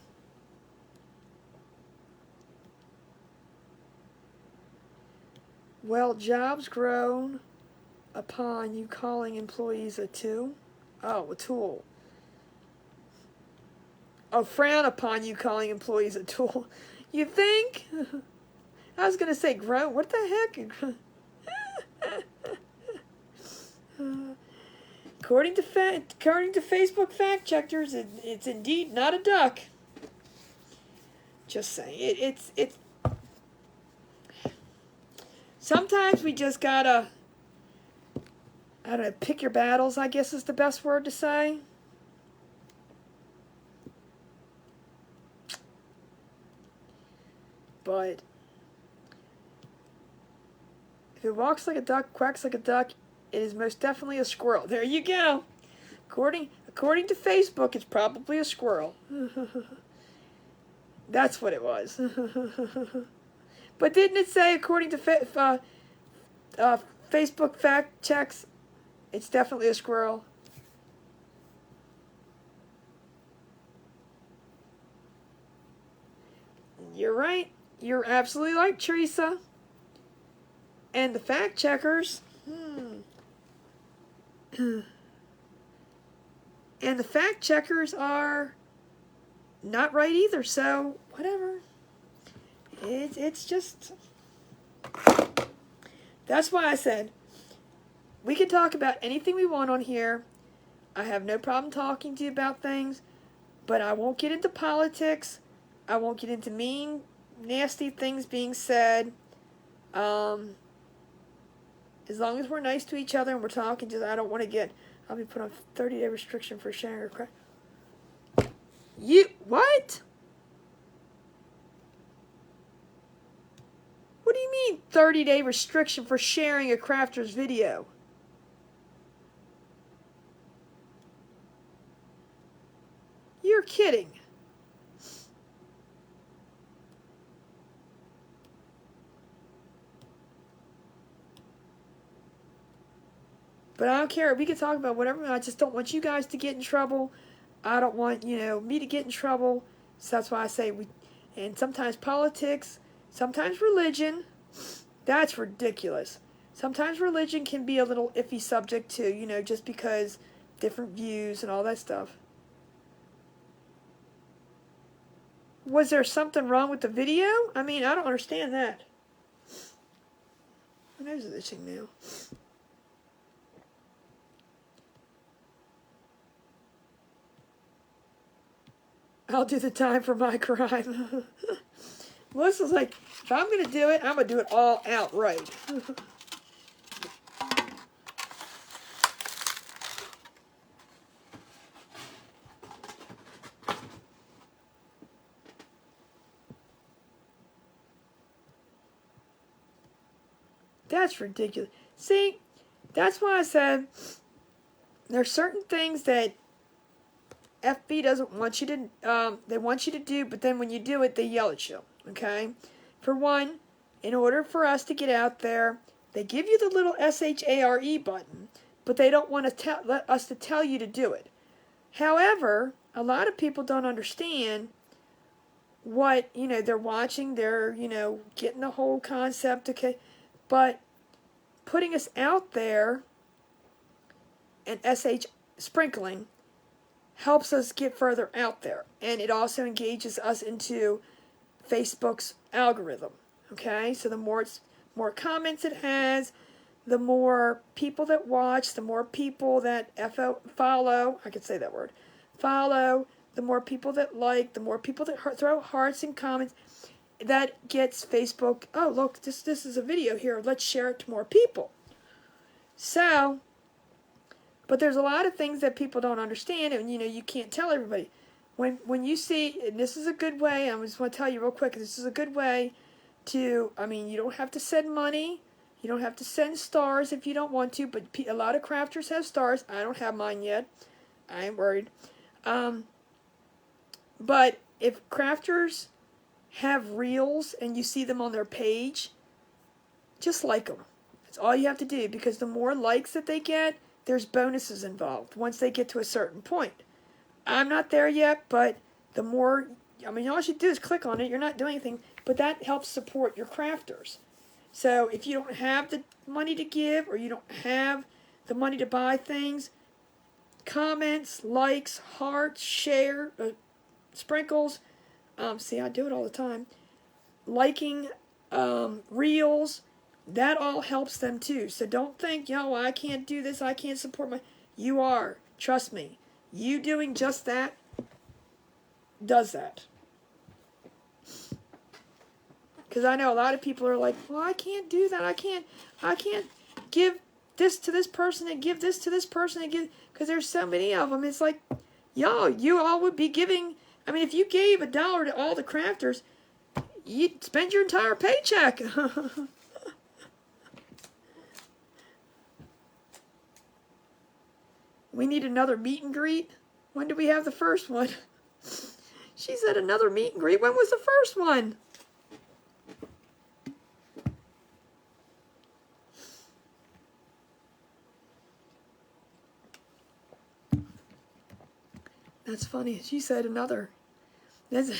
Well, jobs grown upon you calling employees a tool. Oh, a tool. Oh, frown upon you calling employees a tool. You think? I was going to say grown. What the heck? According to Facebook fact checkers, it's indeed not a duck. Just saying. It's sometimes we just gotta, I don't know, pick your battles, I guess is the best word to say. But if it walks like a duck, quacks like a duck, it is most definitely a squirrel. There you go. According to Facebook, it's probably a squirrel. That's what it was. But didn't it say, according to Facebook fact checks, it's definitely a squirrel? You're right. You're absolutely right, Teresa. And the fact checkers, and the fact checkers are not right either, so whatever. It's just, that's why I said we can talk about anything we want on here. I have no problem talking to you about things, but I won't get into politics. I won't get into mean, nasty things being said. As long as we're nice to each other and we're talking to, I don't want to get, I'll be put on 30-day restriction for sharing or crap. You, what? What do you mean 30-day restriction for sharing a crafter's video? You're kidding. But I don't care. We can talk about whatever. I just don't want you guys to get in trouble. I don't want, me to get in trouble. So that's why I say and sometimes politics, sometimes religion. That's ridiculous. Sometimes religion can be a little iffy subject too, just because different views and all that stuff. Was there something wrong with the video? I mean, I don't understand that. My nose is itching now. I'll do the time for my crime. Melissa's like, if I'm going to do it, I'm going to do it all outright. That's ridiculous. See, that's why I said there's certain things that FB doesn't want you to, they want you to do, but then when you do it, they yell at you, okay? For one, in order for us to get out there, they give you the little SHARE button, but they don't want to let us to tell you to do it. However, a lot of people don't understand what, they're watching, they're, getting the whole concept, okay? But putting us out there and sprinkling helps us get further out there. And it also engages us into Facebook's algorithm. Okay? So the more comments it has, the more people that watch, the more people that follow, I could say that word, follow, the more people that like, the more people that throw hearts and comments. That gets Facebook, oh, look, this is a video here. Let's share it to more people. So, but there's a lot of things that people don't understand, and, you can't tell everybody. When you see, and this is a good way, I just want to tell you real quick, this is a good way to, you don't have to send money. You don't have to send stars if you don't want to, but a lot of crafters have stars. I don't have mine yet. I ain't worried. But if crafters have reels and you see them on their page, just like them. That's all you have to do, because the more likes that they get, there's bonuses involved once they get to a certain point. I'm not there yet, but the more, all you should do is click on it. You're not doing anything, but that helps support your crafters. So if you don't have the money to give, or you don't have the money to buy things, comments, likes, hearts, share, sprinkles, see, I do it all the time. Liking, reels, that all helps them too. So don't think, I can't do this, I can't support you are. Trust me. You doing just that does that. Because I know a lot of people are like, well, I can't do that. I can't give this to this person and give this to this person and give, because there's so many of them. It's like, you all would be giving. If you gave $1 to all the crafters, you'd spend your entire paycheck. We need another meet and greet. When did we have the first one? She said another meet and greet. When was the first one? That's funny. She said another. That's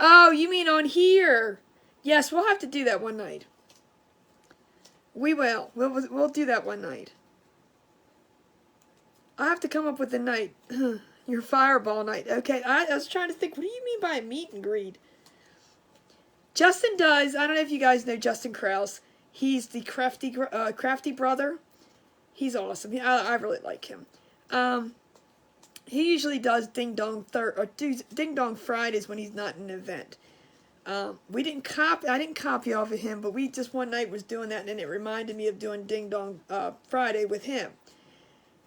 Oh, you mean on here? Yes, we'll have to do that one night. We will. We'll do that one night. I have to come up with the night. Your fireball night. Okay, I was trying to think, what do you mean by a meet and greet? Justin does. I don't know if you guys know Justin Krause. He's the crafty brother. He's awesome. I really like him. He usually does Ding Dong Fridays when he's not in an event. I didn't copy off of him, but we just one night was doing that, and then it reminded me of doing Ding Dong Friday with him.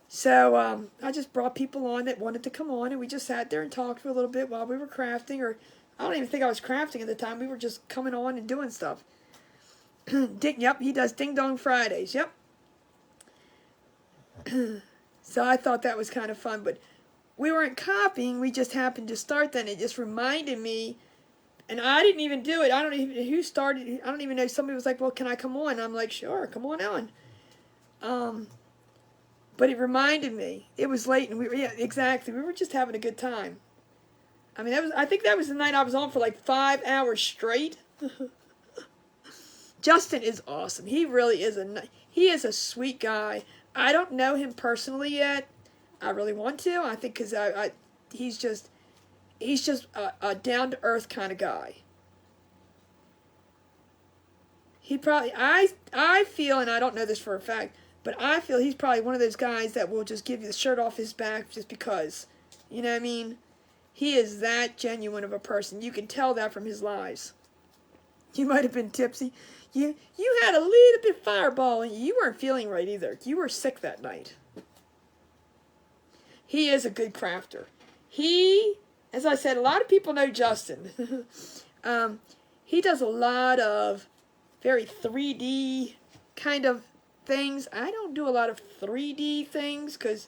So I just brought people on that wanted to come on, and we just sat there and talked for a little bit while we were crafting, or I don't even think I was crafting at the time. We were just coming on and doing stuff. Yep, he does Ding Dong Fridays. Yep. So I thought that was kind of fun, but we weren't copying. We just happened to start then. It just reminded me, and I didn't even do it. I don't even know who started. I don't even know. Somebody was like, well, can I come on? I'm like, sure, come on on. But it reminded me. It was late, and exactly. We were just having a good time. I think that was the night I was on for like 5 hours straight. Justin is awesome. He really is he is a sweet guy. I don't know him personally yet. I really want to. I think because he's just a down to earth kind of guy. He probably, I feel, and I don't know this for a fact, but I feel he's probably one of those guys that will just give you the shirt off his back just because. You know what I mean? He is that genuine of a person. You can tell that from his lies. You might have been tipsy. You had a little bit of fireball and you weren't feeling right either. You were sick that night. He is a good crafter. He, as I said, a lot of people know Justin. He does a lot of very 3D kind of things. I don't do a lot of 3D things because,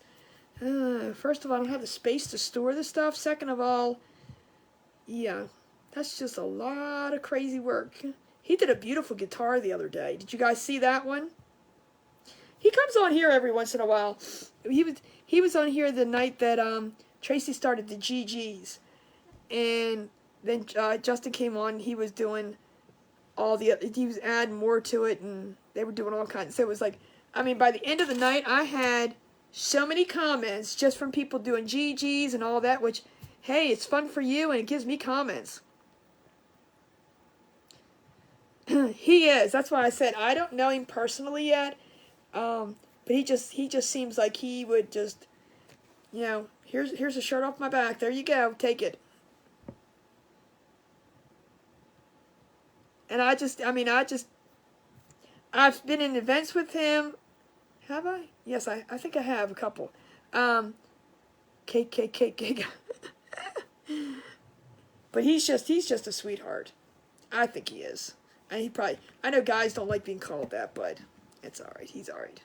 first of all, I don't have the space to store the stuff. Second of all, yeah, that's just a lot of crazy work. He did a beautiful guitar the other day. Did you guys see that one? He comes on here every once in a while. He was on here the night that Tracy started the GGs, and then Justin came on. He was doing he was adding more to it, and they were doing all kinds. So it was like, I mean, by the end of the night, I had so many comments just from people doing GGs and all that, which, hey, it's fun for you, and it gives me comments. He is. That's why I said I don't know him personally yet, but he just seems like he would just, you know, here's a shirt off my back. There you go, take it. And I've been in events with him. Have I? Yes, I think I have a couple. Cake. But he's just a sweetheart. I think he is. And I know guys don't like being called that, but it's all right. He's all right.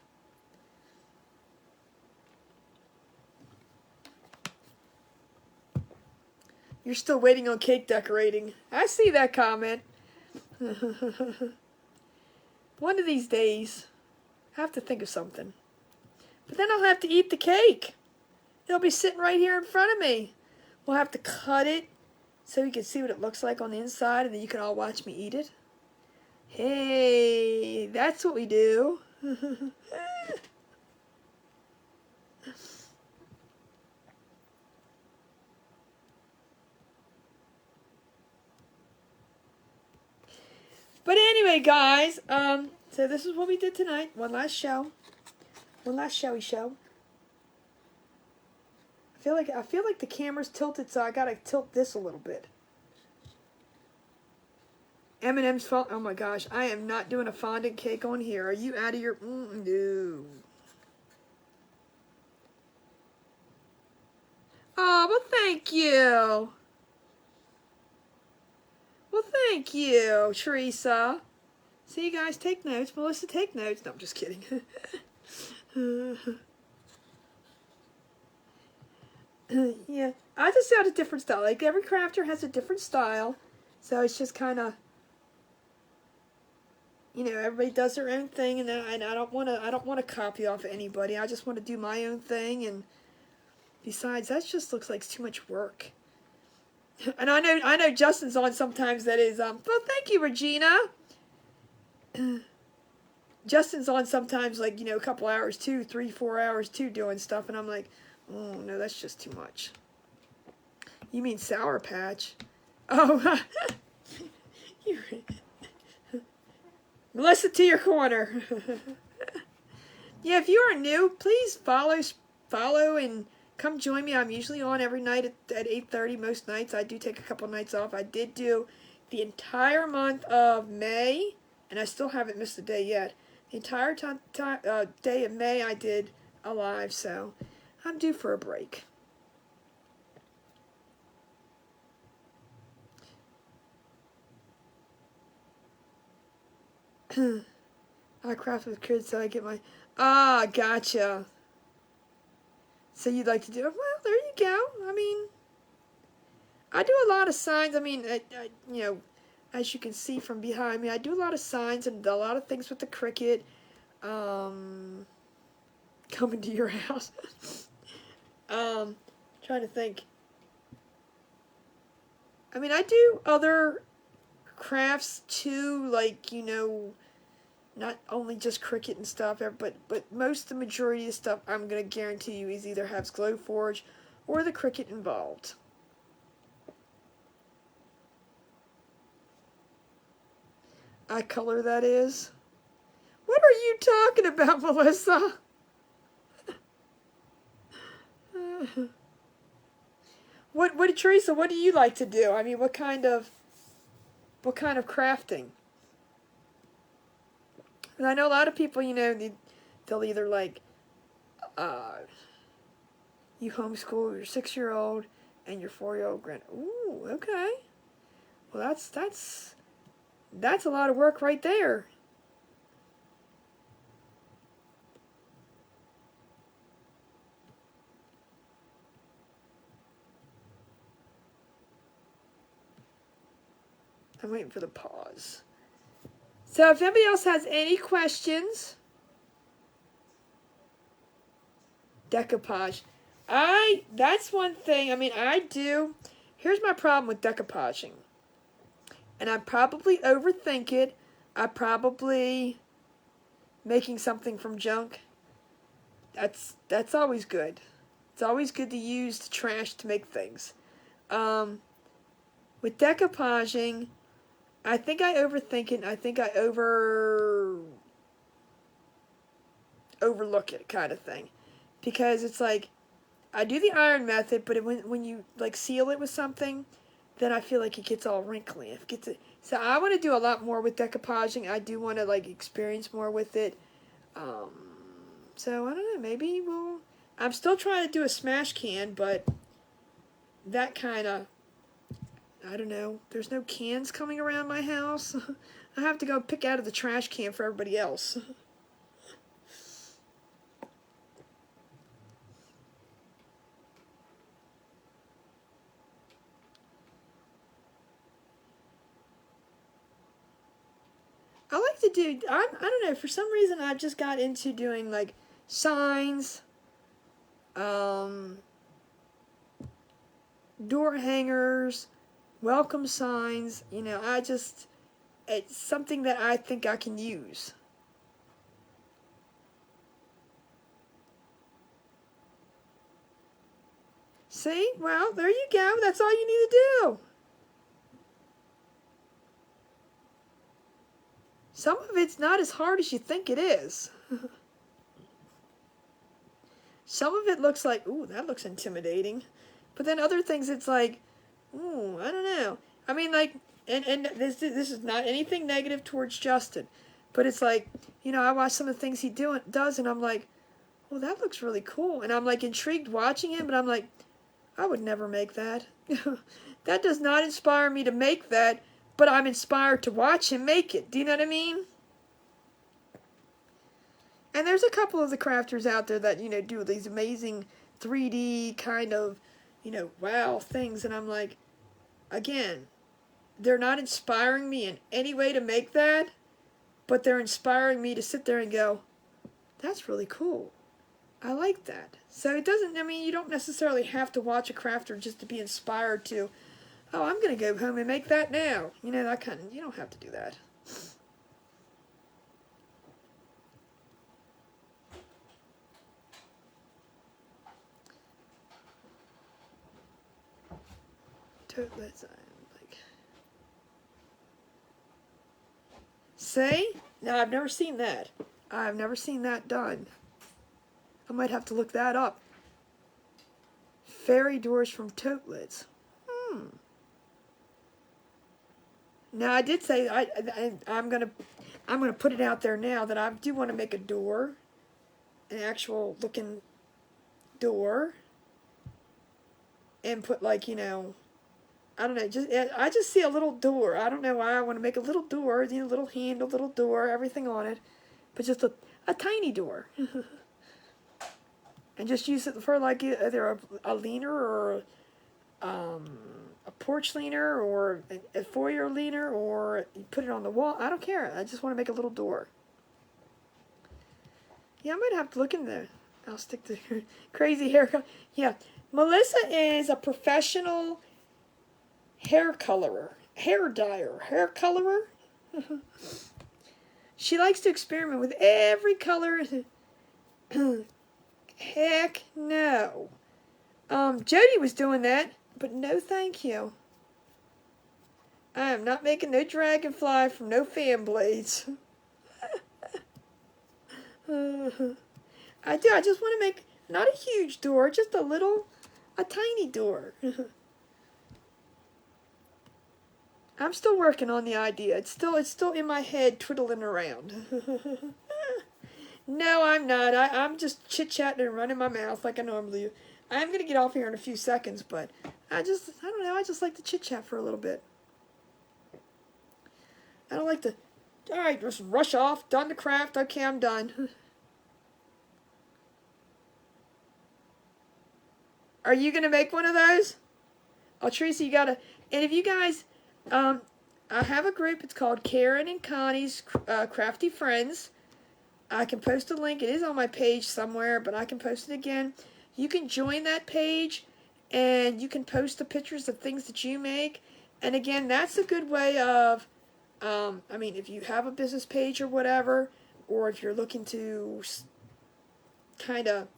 You're still waiting on cake decorating. I see that comment. One of these days, I have to think of something. But then I'll have to eat the cake. It'll be sitting right here in front of me. We'll have to cut it so you can see what it looks like on the inside, and then you can all watch me eat it. Hey, that's what we do. But anyway, guys, so this is what we did tonight. One last show. One last showy show. I feel like the camera's tilted, so I gotta tilt this a little bit. M&M's fault. Oh my gosh, I am not doing a fondant cake on here. Are you out of your... no. Oh, well, thank you. Well, thank you, Teresa. See, you guys, take notes. Melissa, take notes. No, I'm just kidding. Yeah, I just got a different style. Like, every crafter has a different style. So it's just kind of... You know, everybody does their own thing, and I don't want to copy off of anybody. I just want to do my own thing, and besides, that just looks like too much work. And I know Justin's on sometimes. That is well, thank you, Regina. Justin's on sometimes, like, you know, a couple hours too, 3, 4 hours too, doing stuff, and I'm like, oh no, that's just too much. You mean Sour Patch? Oh, Melissa, to your corner. Yeah, if you are new, please follow and come join me. I'm usually on every night at 8:30 most nights. I do take a couple nights off. I did do the entire month of May, and I still haven't missed a day yet. The entire day of May I did a live, so I'm due for a break. I craft with kids, so I get my... Ah, gotcha. So you'd like to do it? Well, there you go. I mean, I do a lot of signs. I mean, you know, as you can see from behind me, I do a lot of signs and a lot of things with the Cricut. Coming to your house. Trying to think. I mean, I do other crafts too, like, you know, not only just Cricut and stuff, but the majority of stuff I'm going to guarantee you is either has Glowforge or the Cricut involved. eye color that is. What are you talking about, Melissa? What, Teresa, what do you like to do? I mean, what kind of crafting? And I know a lot of people, you know, they'll either like, you homeschool your 6-year-old and your 4-year-old grand. Ooh, okay. Well, that's a lot of work right there. I'm waiting for the pause. So if anybody else has any questions, decoupage. That's one thing, I mean, I do. Here's my problem with decoupaging. And I probably overthink it. I probably making something from junk. That's always good. It's always good to use the trash to make things. With decoupaging, I think I overthink it. I think I overlook it, kind of thing, because it's like I do the iron method, but when you like seal it with something, then I feel like it gets all wrinkly. So I want to do a lot more with decoupaging. I do want to like experience more with it. So I don't know. Maybe I'm still trying to do a smash can, but that kind of, I don't know. There's no cans coming around my house. I have to go pick out of the trash can for everybody else. I like to do, I don't know, for some reason I just got into doing like signs, door hangers, welcome signs, you know, it's something that I think I can use. See? Well, there you go. That's all you need to do. Some of it's not as hard as you think it is. Some of it looks like, ooh, that looks intimidating. But then other things, it's like, ooh, I don't know. I mean, like, and this is not anything negative towards Justin. But it's like, you know, I watch some of the things he does, and I'm like, well, that looks really cool. And I'm like intrigued watching him, but I'm like, I would never make that. That does not inspire me to make that, but I'm inspired to watch him make it. Do you know what I mean? And there's a couple of the crafters out there that, you know, do these amazing 3D kind of, you know, wow things. And I'm like, again, they're not inspiring me in any way to make that, but they're inspiring me to sit there and go, that's really cool. I like that. So it doesn't, I mean, you don't necessarily have to watch a crafter just to be inspired to, oh, I'm going to go home and make that now. You know, that kind of, you don't have to do that. Like, see? Now, I've never seen that. I've never seen that done. I might have to look that up. Fairy doors from tote lids. Now I did say I'm gonna put it out there now that I do want to make a door, an actual looking door, and put like, you know, I don't know, I just see a little door. I don't know why I want to make a little door, you know, little handle, little door, everything on it, but just a tiny door. And just use it for like either a leaner or a porch leaner or a foyer leaner, or you put it on the wall. I don't care. I just want to make a little door. Yeah, I might have to look in there. I'll stick to crazy haircut. Yeah, Melissa is a professional hair colorer, hair dyer, hair colorer. She likes to experiment with every color. Heck no. Jody was doing that, but no thank you. I am not making no dragonfly from no fan blades. I just want to make not a huge door, just a tiny door. I'm still working on the idea. It's still in my head, twiddling around. No, I'm not. I'm just chit-chatting and running my mouth like I normally do. I'm going to get off here in a few seconds, but I don't know, I just like to chit-chat for a little bit. I don't like to, all right, just rush off, done the craft, okay, I'm done. Are you going to make one of those? Oh, Teresa, you got to, and if you guys, I have a group, it's called Karen and Connie's Crafty Friends. I can post a link. It is on my page somewhere, but I can post it again. You can join that page, and you can post the pictures of things that you make. And again, that's a good way of, I mean, if you have a business page or whatever, or if you're looking to kind of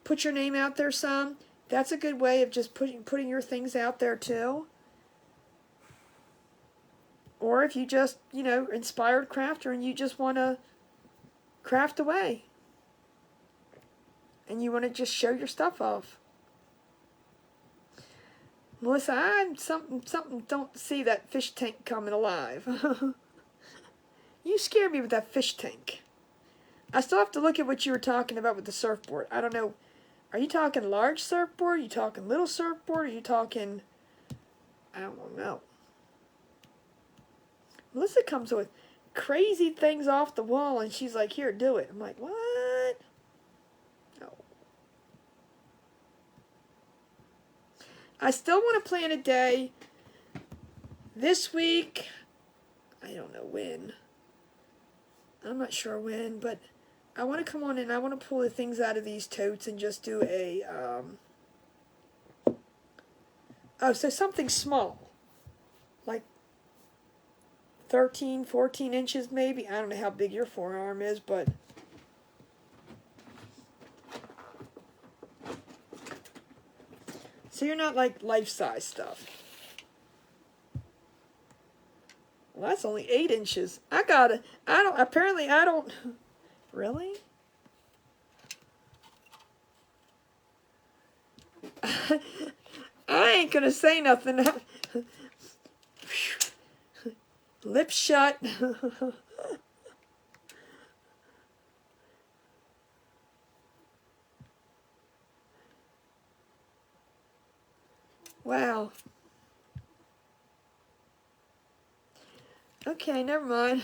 put your name out there some, that's a good way of just putting your things out there too. Or if you just, you know, inspired crafter and you just want to craft away and you want to just show your stuff off. Melissa, I'm something don't see that fish tank coming alive. You scared me with that fish tank. I still have to look at what you were talking about with the surfboard. I don't know. Are you talking large surfboard? Are you talking little surfboard? Are you talking, I don't know. Melissa comes with crazy things off the wall and she's like, here, do it. I'm like, what? No. I still want to plan a day this week. I don't know when. I'm not sure when, but I want to come on and I want to pull the things out of these totes and just do a, so something small. Like 13, 14 inches maybe. I don't know how big your forearm is, but so you're not like life-size stuff. Well, that's only 8 inches. Apparently I don't, really? I ain't gonna say nothing. Lips shut. Wow. Okay, never mind.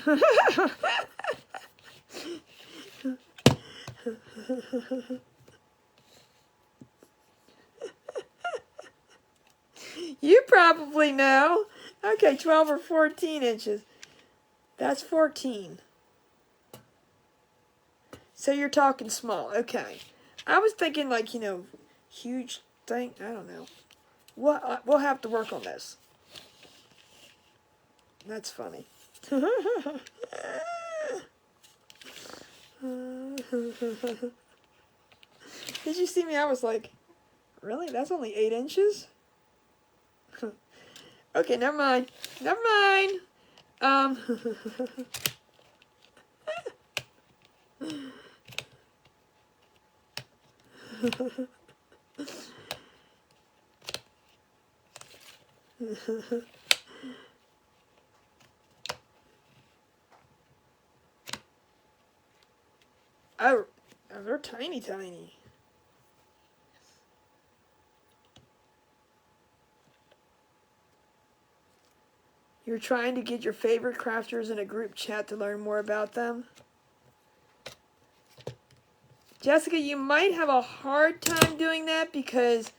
You probably know. Okay, 12 or 14 inches. That's 14. So you're talking small. Okay. I was thinking like, you know, huge thing. I don't know. We'll have to work on this. That's funny. Did you see me? I was like, really? That's only 8 inches? Okay, never mind. Never mind. Oh, they're tiny, tiny. You're trying to get your favorite crafters in a group chat to learn more about them? Jessica, you might have a hard time doing that because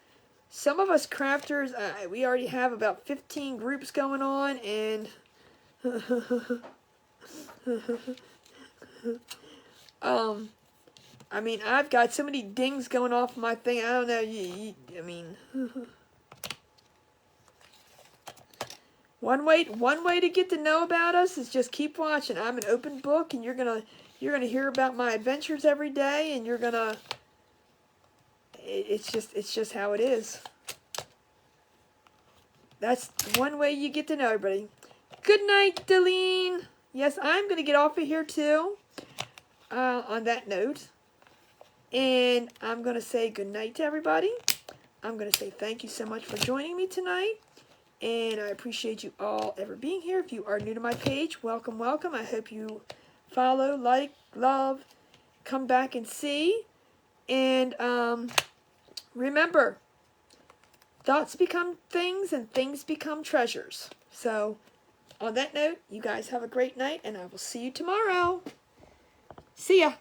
some of us crafters, we already have about 15 groups going on, and I mean, I've got so many dings going off my thing. I don't know. I mean, one way to get to know about us is just keep watching. I'm an open book, and you're gonna hear about my adventures every day, and you're gonna. It's just how it is. That's one way you get to know everybody. Good night, Deline. Yes, I'm going to get off of here too, on that note. And I'm going to say good night to everybody. I'm going to say thank you so much for joining me tonight. And I appreciate you all ever being here. If you are new to my page, welcome, welcome. I hope you follow, like, love, come back and see. And remember, thoughts become things and things become treasures. So on that note, you guys have a great night and I will see you tomorrow. See ya.